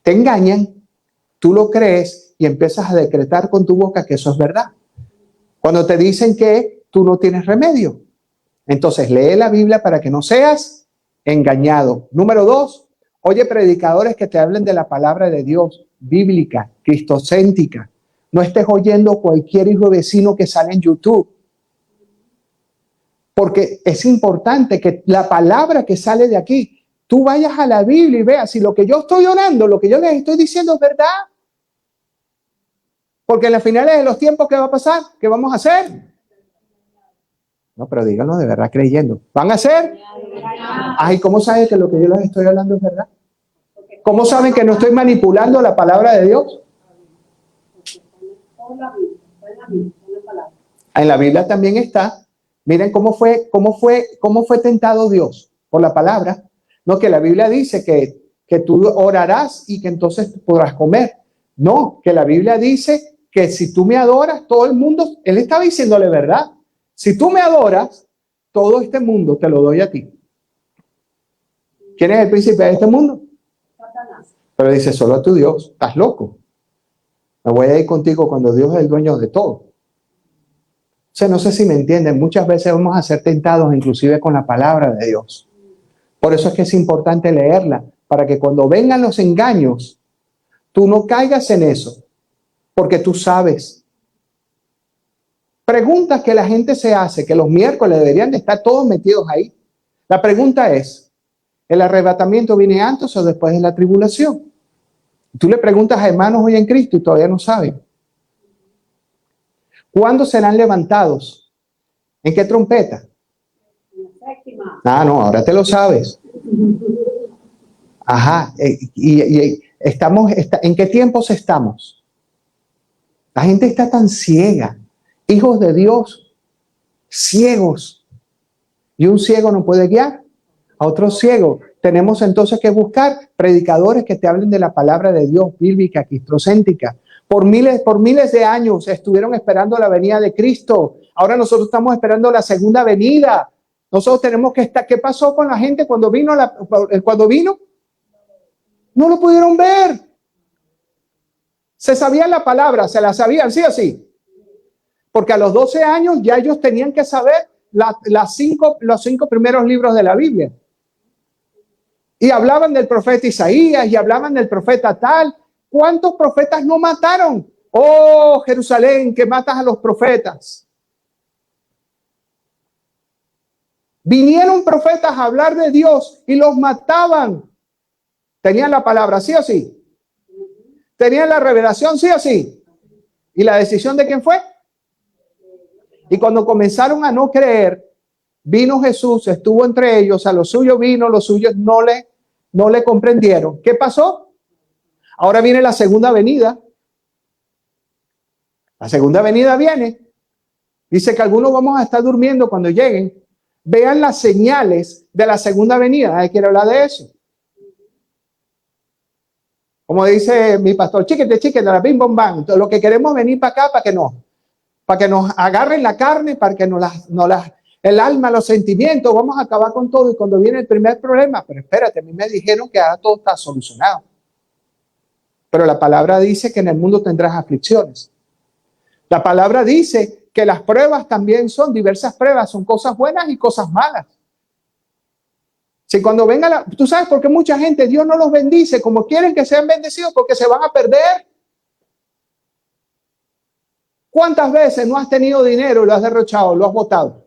A: Te engañan, tú lo crees y empiezas a decretar con tu boca que eso es verdad. Cuando te dicen que tú no tienes remedio, entonces lee la Biblia para que no seas engañado. Número 2, oye predicadores que te hablen de la palabra de Dios, bíblica, cristocéntrica. No estés oyendo cualquier hijo vecino que sale en YouTube. Porque es importante que la palabra que sale de aquí, tú vayas a la Biblia y veas si lo que yo estoy orando, lo que yo les estoy diciendo es verdad. Porque en las finales de los tiempos, ¿qué va a pasar? ¿Qué vamos a hacer? No, pero díganlo de verdad creyendo. ¿Van a hacer? Ay, ¿cómo saben que lo que yo les estoy hablando es verdad? ¿Cómo saben que no estoy manipulando la palabra de Dios? En la Biblia también está. Miren cómo fue tentado Dios por la palabra. No, que la Biblia dice que tú orarás y que entonces podrás comer. No, que la Biblia dice que si tú me adoras, todo el mundo, él estaba diciéndole verdad. Si tú me adoras, todo este mundo te lo doy a ti. ¿Quién es el príncipe de este mundo? Satanás. Pero dice, solo a tu Dios. ¿Estás loco? Me voy a ir contigo cuando Dios es el dueño de todo. O sea, no sé si me entienden. Muchas veces vamos a ser tentados inclusive con la palabra de Dios. Por eso es que es importante leerla, para que cuando vengan los engaños, tú no caigas en eso, porque tú sabes. Preguntas que la gente se hace, que los miércoles deberían de estar todos metidos ahí. La pregunta es, ¿el arrebatamiento viene antes o después de la tribulación? Tú le preguntas a hermanos hoy en Cristo y todavía no saben. ¿Cuándo serán levantados? ¿En qué trompeta? No, ahora te lo sabes. Ajá. ¿En qué tiempos estamos? La gente está tan ciega hijos de Dios, ciegos. Y un ciego no puede guiar a otro ciego. Tenemos entonces que buscar predicadores que te hablen de la palabra de Dios, bíblica, cristocéntrica. Por miles de años estuvieron esperando la venida de Cristo. Ahora nosotros estamos esperando la segunda venida. Nosotros tenemos que estar. ¿Qué pasó con la gente cuando vino? Cuando vino, no lo pudieron ver. Se sabían la palabra, se la sabían, sí o sí. Porque a los 12 años ya ellos tenían que saber los 5 primeros libros de la Biblia. Y hablaban del profeta Isaías y hablaban del profeta tal. ¿Cuántos profetas no mataron? Oh, Jerusalén, que matas a los profetas. Vinieron profetas a hablar de Dios y los mataban. ¿Tenían la palabra, sí o sí? ¿Tenían la revelación, sí o sí? ¿Y la decisión de quién fue? Y cuando comenzaron a no creer, vino Jesús, estuvo entre ellos, a los suyos vino, los suyos no le comprendieron. ¿Qué pasó? Ahora viene la segunda venida. La segunda venida viene. Dice que algunos vamos a estar durmiendo cuando lleguen. Vean las señales de la segunda venida. Nadie quiere hablar de eso. Como dice mi pastor, chiquete, la bim bom bam. Entonces, lo que queremos es venir para acá para que nos agarren la carne, para que el alma, los sentimientos, vamos a acabar con todo. Y cuando viene el primer problema, pero espérate, a mí me dijeron que ahora todo está solucionado. Pero la palabra dice que en el mundo tendrás aflicciones. La palabra dice que las pruebas también son diversas pruebas, son cosas buenas y cosas malas. Si cuando venga tú sabes por qué mucha gente, Dios no los bendice como quieren que sean bendecidos, porque se van a perder. ¿Cuántas veces no has tenido dinero y lo has derrochado, lo has botado?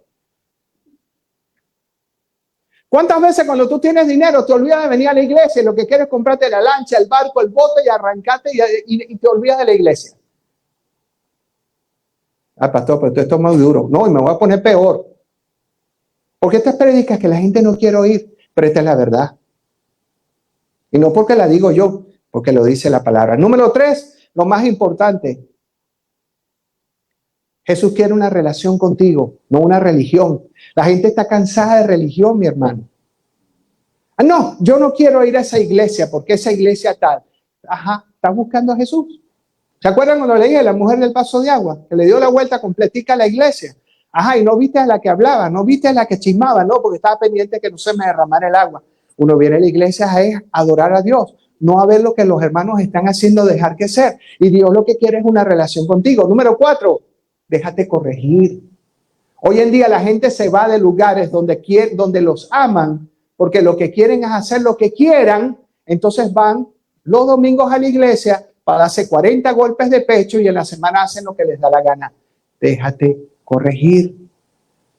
A: ¿Cuántas veces cuando tú tienes dinero te olvidas de venir a la iglesia y lo que quieres es comprarte la lancha, el barco, el bote y arrancarte y te olvidas de la iglesia? Ah, pastor, pero esto es muy duro. No, y me voy a poner peor. Porque estas prédicas que la gente no quiere oír, pero esta es la verdad. Y no porque la digo yo, porque lo dice la palabra. Número 3, lo más importante. Jesús quiere una relación contigo, no una religión. La gente está cansada de religión, mi hermano. Ah, no, yo no quiero ir a esa iglesia porque esa iglesia tal. Ajá, ¿estás buscando a Jesús? ¿Se acuerdan cuando leí a la mujer del vaso de agua? Que le dio la vuelta completica a la iglesia. Ajá, y no viste a la que hablaba, no viste a la que chismaba, no, porque estaba pendiente que no se me derramara el agua. Uno viene a la iglesia a adorar a Dios, no a ver lo que los hermanos están haciendo, dejar que ser. Y Dios lo que quiere es una relación contigo. Número 4, déjate corregir. Hoy en día la gente se va de lugares donde los aman, porque lo que quieren es hacer lo que quieran. Entonces van los domingos a la iglesia para darse 40 golpes de pecho y en la semana hacen lo que les da la gana. Déjate corregir.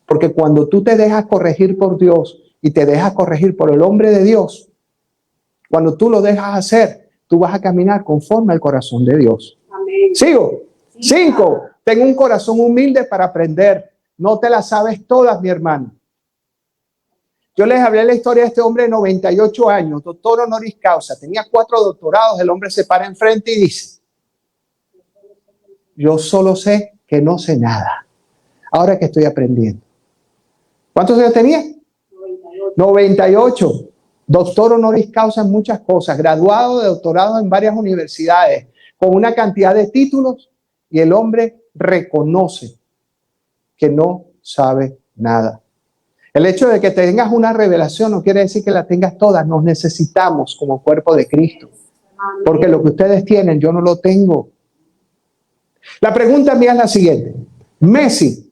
A: Porque cuando tú te dejas corregir por Dios y te dejas corregir por el hombre de Dios, cuando tú lo dejas hacer, tú vas a caminar conforme al corazón de Dios. Amén. ¿Sigo? 5. Tengo un corazón humilde para aprender. No te la sabes todas, mi hermano. Yo les hablé la historia de este hombre de 98 años, doctor honoris causa. Tenía 4 doctorados. El hombre se para enfrente y dice: yo solo sé que no sé nada. Ahora que estoy aprendiendo. ¿Cuántos años tenía? 98. Doctor honoris causa en muchas cosas. Graduado de doctorado en varias universidades. Con una cantidad de títulos. Y el hombre reconoce que no sabe nada. El hecho de que tengas una revelación no quiere decir que la tengas todas. Nos necesitamos como cuerpo de Cristo. Porque lo que ustedes tienen, yo no lo tengo. La pregunta mía es la siguiente. Messi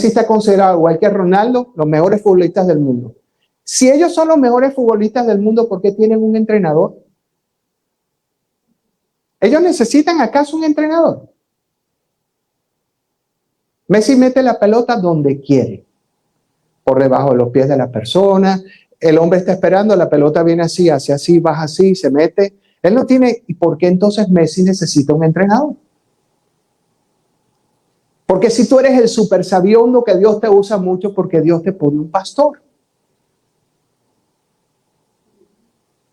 A: está considerado, igual que Ronaldo, los mejores futbolistas del mundo. Si ellos son los mejores futbolistas del mundo, ¿por qué tienen un entrenador? ¿Ellos necesitan acaso un entrenador? Messi mete la pelota donde quiere, por debajo de los pies de la persona. El hombre está esperando, la pelota viene así, hace así, baja así, se mete. Él no tiene. ¿Y por qué entonces Messi necesita un entrenador? Porque si tú eres el super sabiondo que Dios te usa mucho, porque Dios te pone un pastor.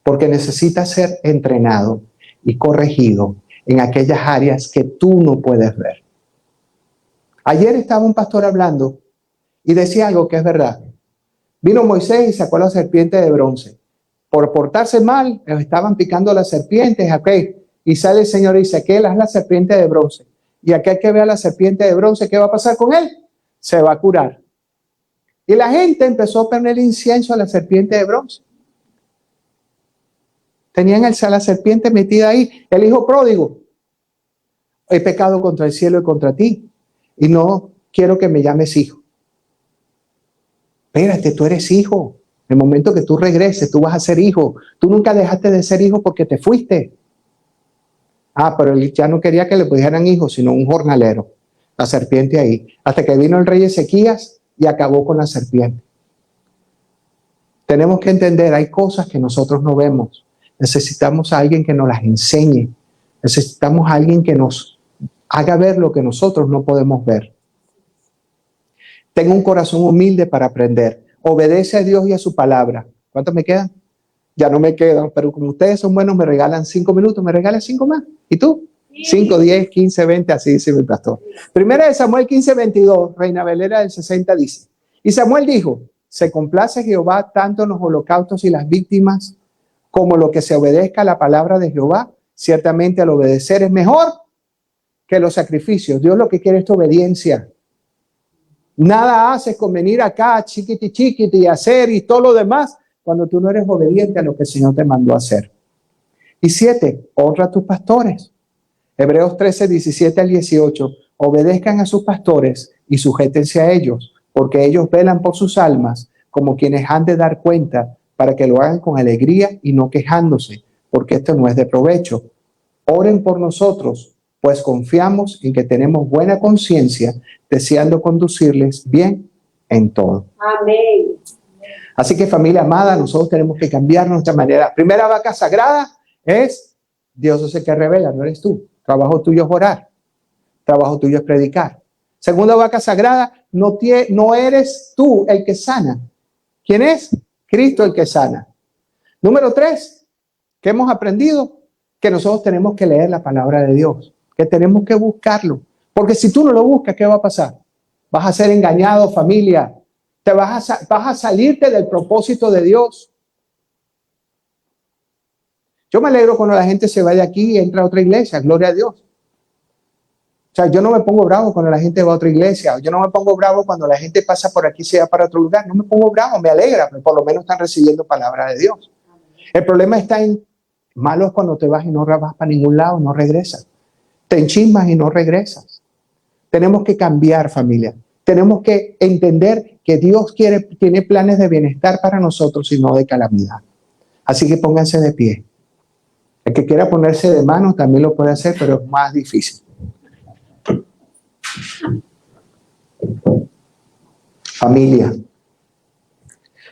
A: Porque necesitas ser entrenado y corregido en aquellas áreas que tú no puedes ver. Ayer estaba un pastor hablando y decía algo que es verdad. Vino Moisés y sacó la serpiente de bronce. Por portarse mal, les estaban picando las serpientes, okay. Y sale el Señor y dice, aquel es la serpiente de bronce. Y aquel que vea la serpiente de bronce, ¿qué va a pasar con él? Se va a curar. Y la gente empezó a poner incienso a la serpiente de bronce. Tenían la serpiente metida ahí. El hijo pródigo. He pecado contra el cielo y contra ti. Y no quiero que me llames hijo. Espérate, tú eres hijo. En el momento que tú regreses, tú vas a ser hijo. Tú nunca dejaste de ser hijo porque te fuiste. Pero él ya no quería que le pusieran hijo, sino un jornalero. La serpiente ahí. Hasta que vino el rey Ezequías y acabó con la serpiente. Tenemos que entender, hay cosas que nosotros no vemos. Necesitamos a alguien que nos las enseñe. Necesitamos a alguien que nos haga ver lo que nosotros no podemos ver. Tengo un corazón humilde para aprender. Obedece a Dios y a su palabra. ¿Cuántos me quedan? Ya no me quedan, pero como ustedes son buenos, me regalan 5 minutos, me regalan 5 más. ¿Y tú? 5, 10, 15, 20, así dice mi pastor. Primera de Samuel 15, 22, Reina Valera del 60 dice, y Samuel dijo, se complace Jehová tanto en los holocaustos y las víctimas como lo que se obedezca a la palabra de Jehová. Ciertamente al obedecer es mejor que los sacrificios. Dios lo que quiere es tu obediencia. Nada haces con venir acá chiquiti y hacer y todo lo demás cuando tú no eres obediente a lo que el Señor te mandó a hacer. Y 7, honra a tus pastores. Hebreos 13, 17 al 18. Obedezcan a sus pastores y sujétense a ellos, porque ellos velan por sus almas como quienes han de dar cuenta, para que lo hagan con alegría y no quejándose, porque esto no es de provecho. Oren por nosotros, pues confiamos en que tenemos buena conciencia, deseando conducirles bien en todo.
B: Amén.
A: Así que, familia amada, nosotros tenemos que cambiar nuestra manera. Primera vaca sagrada es Dios es el que revela, no eres tú. Trabajo tuyo es orar. Trabajo tuyo es predicar. Segunda vaca sagrada, no eres tú el que sana. ¿Quién es? Cristo el que sana. Número 3, ¿qué hemos aprendido? Que nosotros tenemos que leer la palabra de Dios, que tenemos que buscarlo. Porque si tú no lo buscas, ¿qué va a pasar? Vas a ser engañado, familia. Vas a salirte del propósito de Dios. Yo me alegro cuando la gente se va de aquí y entra a otra iglesia, gloria a Dios. O sea, yo no me pongo bravo cuando la gente va a otra iglesia. Yo no me pongo bravo cuando la gente pasa por aquí y se va para otro lugar. No me pongo bravo, me alegra, pero por lo menos están recibiendo palabra de Dios. El problema está en malos cuando te vas y no vas para ningún lado, no regresas. Te enchismas y no regresas. Tenemos que cambiar, familia. Tenemos que entender que Dios tiene planes de bienestar para nosotros y no de calamidad. Así que pónganse de pie. El que quiera ponerse de manos también lo puede hacer, pero es más difícil. Familia,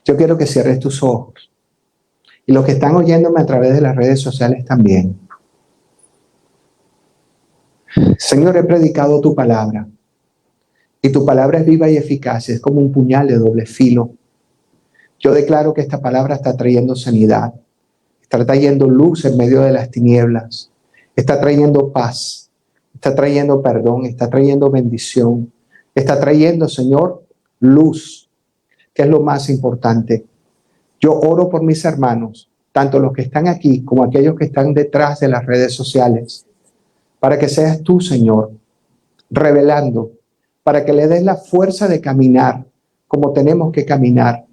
A: yo quiero que cierres tus ojos. Y los que están oyéndome a través de las redes sociales también. Señor, he predicado tu palabra. Y tu palabra es viva y eficaz, es como un puñal de doble filo. Yo declaro que esta palabra está trayendo sanidad, está trayendo luz en medio de las tinieblas, está trayendo paz, está trayendo perdón, está trayendo bendición, está trayendo, Señor, luz, que es lo más importante. Yo oro por mis hermanos, tanto los que están aquí como aquellos que están detrás de las redes sociales, para que seas tú, Señor, revelando, para que le des la fuerza de caminar como tenemos que caminar,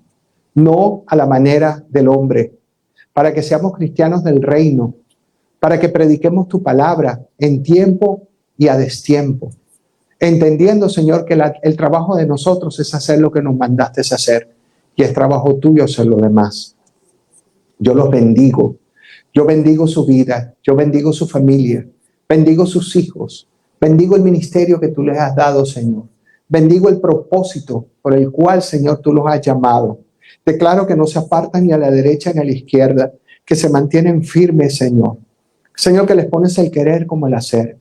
A: no a la manera del hombre, para que seamos cristianos del reino, para que prediquemos tu palabra en tiempo y a destiempo, entendiendo, Señor, que el trabajo de nosotros es hacer lo que nos mandaste hacer y es trabajo tuyo hacer lo demás. Yo los bendigo, yo bendigo su vida, yo bendigo su familia, bendigo sus hijos, bendigo el ministerio que tú les has dado, Señor. Bendigo el propósito por el cual, Señor, tú los has llamado. Declaro que no se apartan ni a la derecha ni a la izquierda, que se mantienen firmes, Señor. Señor, que les pones el querer como el hacer.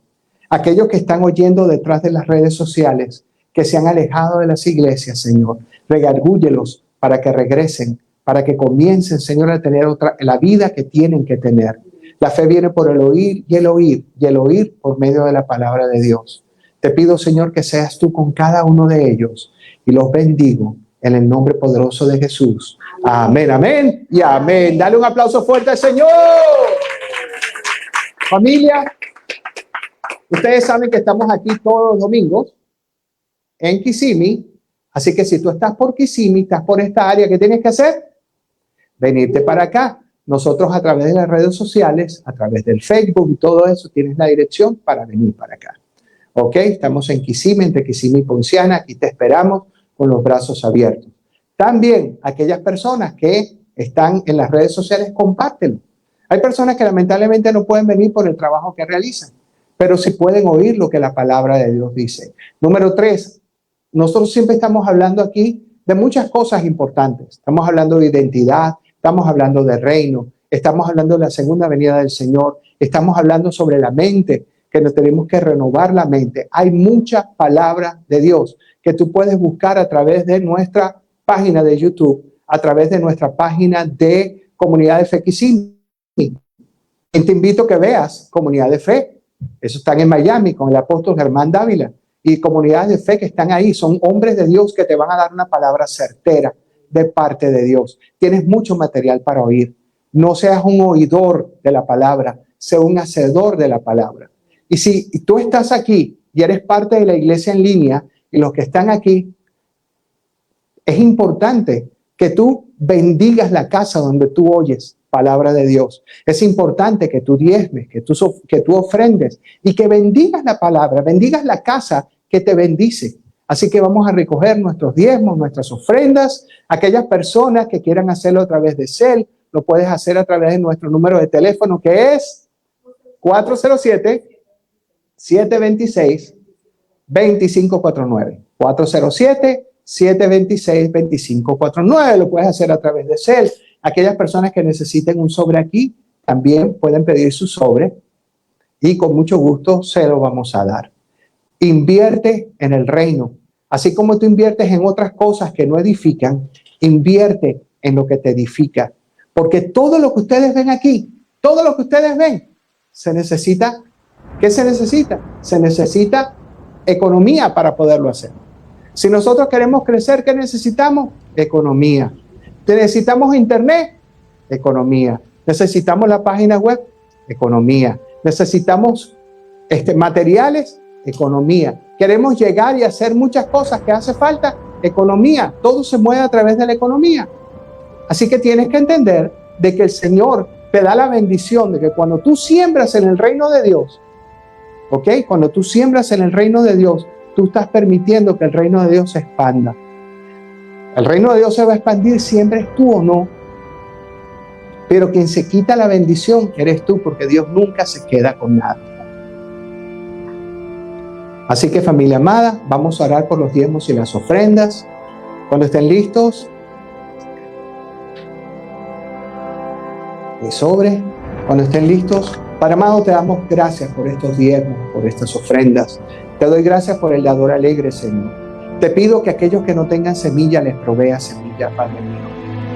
A: Aquellos que están oyendo detrás de las redes sociales, que se han alejado de las iglesias, Señor, redargúyelos para que regresen, para que comiencen, Señor, a tener la vida que tienen que tener. La fe viene por el oír y el oír por medio de la palabra de Dios. Te pido, Señor, que seas tú con cada uno de ellos y los bendigo en el nombre poderoso de Jesús. Amén, amén y amén. Dale un aplauso fuerte al Señor. Familia, ustedes saben que estamos aquí todos los domingos en Kissimmee. Así que si tú estás por Kissimmee, estás por esta área, ¿qué tienes que hacer? Venirte para acá. Nosotros a través de las redes sociales, a través del Facebook y todo eso, tienes la dirección para venir para acá. ¿Ok? Estamos en Kissimmee, entre Kissimmee y Poinciana. Aquí te esperamos con los brazos abiertos. También aquellas personas que están en las redes sociales, compártelo. Hay personas que lamentablemente no pueden venir por el trabajo que realizan, pero sí pueden oír lo que la palabra de Dios dice. Número 3, nosotros siempre estamos hablando aquí de muchas cosas importantes. Estamos hablando de identidad, estamos hablando de reino, estamos hablando de la segunda venida del Señor, estamos hablando sobre la mente, que nos tenemos que renovar la mente. Hay mucha palabra de Dios que tú puedes buscar a través de nuestra página de YouTube, a través de nuestra página de Comunidad de Fe Kissimmee. Te invito a que veas Comunidad de Fe. Eso están en Miami con el apóstol Germán Dávila. Y comunidades de fe que están ahí, son hombres de Dios que te van a dar una palabra certera de parte de Dios. Tienes mucho material para oír. No seas un oidor de la palabra, sea un hacedor de la palabra. Y si tú estás aquí y eres parte de la iglesia en línea, y los que están aquí, es importante que tú bendigas la casa donde tú oyes palabra de Dios. Es importante que tú diezmes, que tú ofrendes y que bendigas la palabra, bendigas la casa que te bendice. Así que vamos a recoger nuestros diezmos, nuestras ofrendas. Aquellas personas que quieran hacerlo a través de Zelle, lo puedes hacer a través de nuestro número de teléfono, que es 407-726-2549. 407-726-2549. Lo puedes hacer a través de Zelle. Aquellas personas que necesiten un sobre aquí, también pueden pedir su sobre y con mucho gusto se lo vamos a dar. Invierte en el reino. Así como tú inviertes en otras cosas que no edifican, invierte en lo que te edifica. Porque todo lo que ustedes ven aquí, todo lo que ustedes ven, se necesita. ¿Qué se necesita? Se necesita economía para poderlo hacer. Si nosotros queremos crecer, ¿qué necesitamos? Economía. ¿Necesitamos internet? Economía. ¿Necesitamos la página web? Economía. ¿Necesitamos materiales? Economía. ¿Queremos llegar y hacer muchas cosas que hace falta? Economía. Todo se mueve a través de la economía. Así que tienes que entender de que el Señor te da la bendición de que cuando tú siembras en el reino de Dios, ¿ok? Cuando tú siembras en el reino de Dios, tú estás permitiendo que el reino de Dios se expanda. El reino de Dios se va a expandir, siembres tú o no. Pero quien se quita la bendición eres tú, porque Dios nunca se queda con nada. Así que, familia amada, vamos a orar por los diezmos y las ofrendas. Cuando estén listos, mi sobre. Cuando estén listos, Padre amado, te damos gracias por estos diezmos, por estas ofrendas. Te doy gracias por el dador alegre, Señor. Te pido que aquellos que no tengan semilla les provea semilla, Padre mío.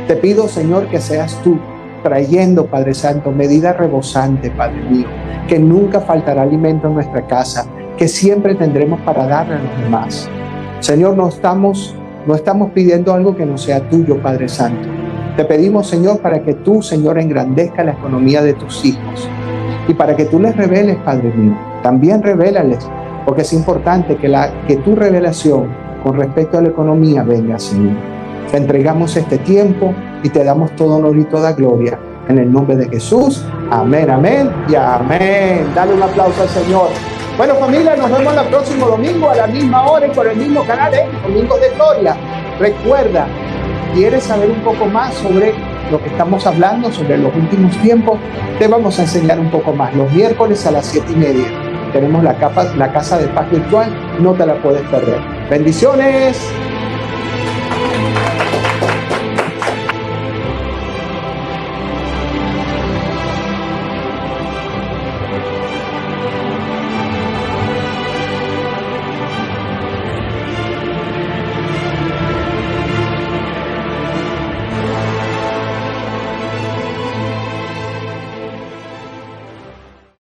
A: Te pido, Señor, que seas tú trayendo, Padre Santo, medida rebosante, Padre mío, que nunca faltará alimento en nuestra casa, que siempre tendremos para darle a los demás. Señor, no estamos pidiendo algo que no sea tuyo, Padre Santo. Te pedimos, Señor, para que tú, Señor, engrandezca la economía de tus hijos y para que tú les reveles, Padre mío. También revélales, porque es importante que tu revelación con respecto a la economía venga, Señor. Te entregamos este tiempo y te damos todo honor y toda gloria en el nombre de Jesús. Amén, amén y amén. Dale un aplauso al Señor. Bueno, familia, nos vemos el próximo domingo a la misma hora y por el mismo canal, Domingos de Gloria. Recuerda, ¿quieres saber un poco más sobre lo que estamos hablando, sobre los últimos tiempos? Te vamos a enseñar un poco más. Los miércoles a las 7:30 tenemos la casa de paz virtual. No te la puedes perder. Bendiciones.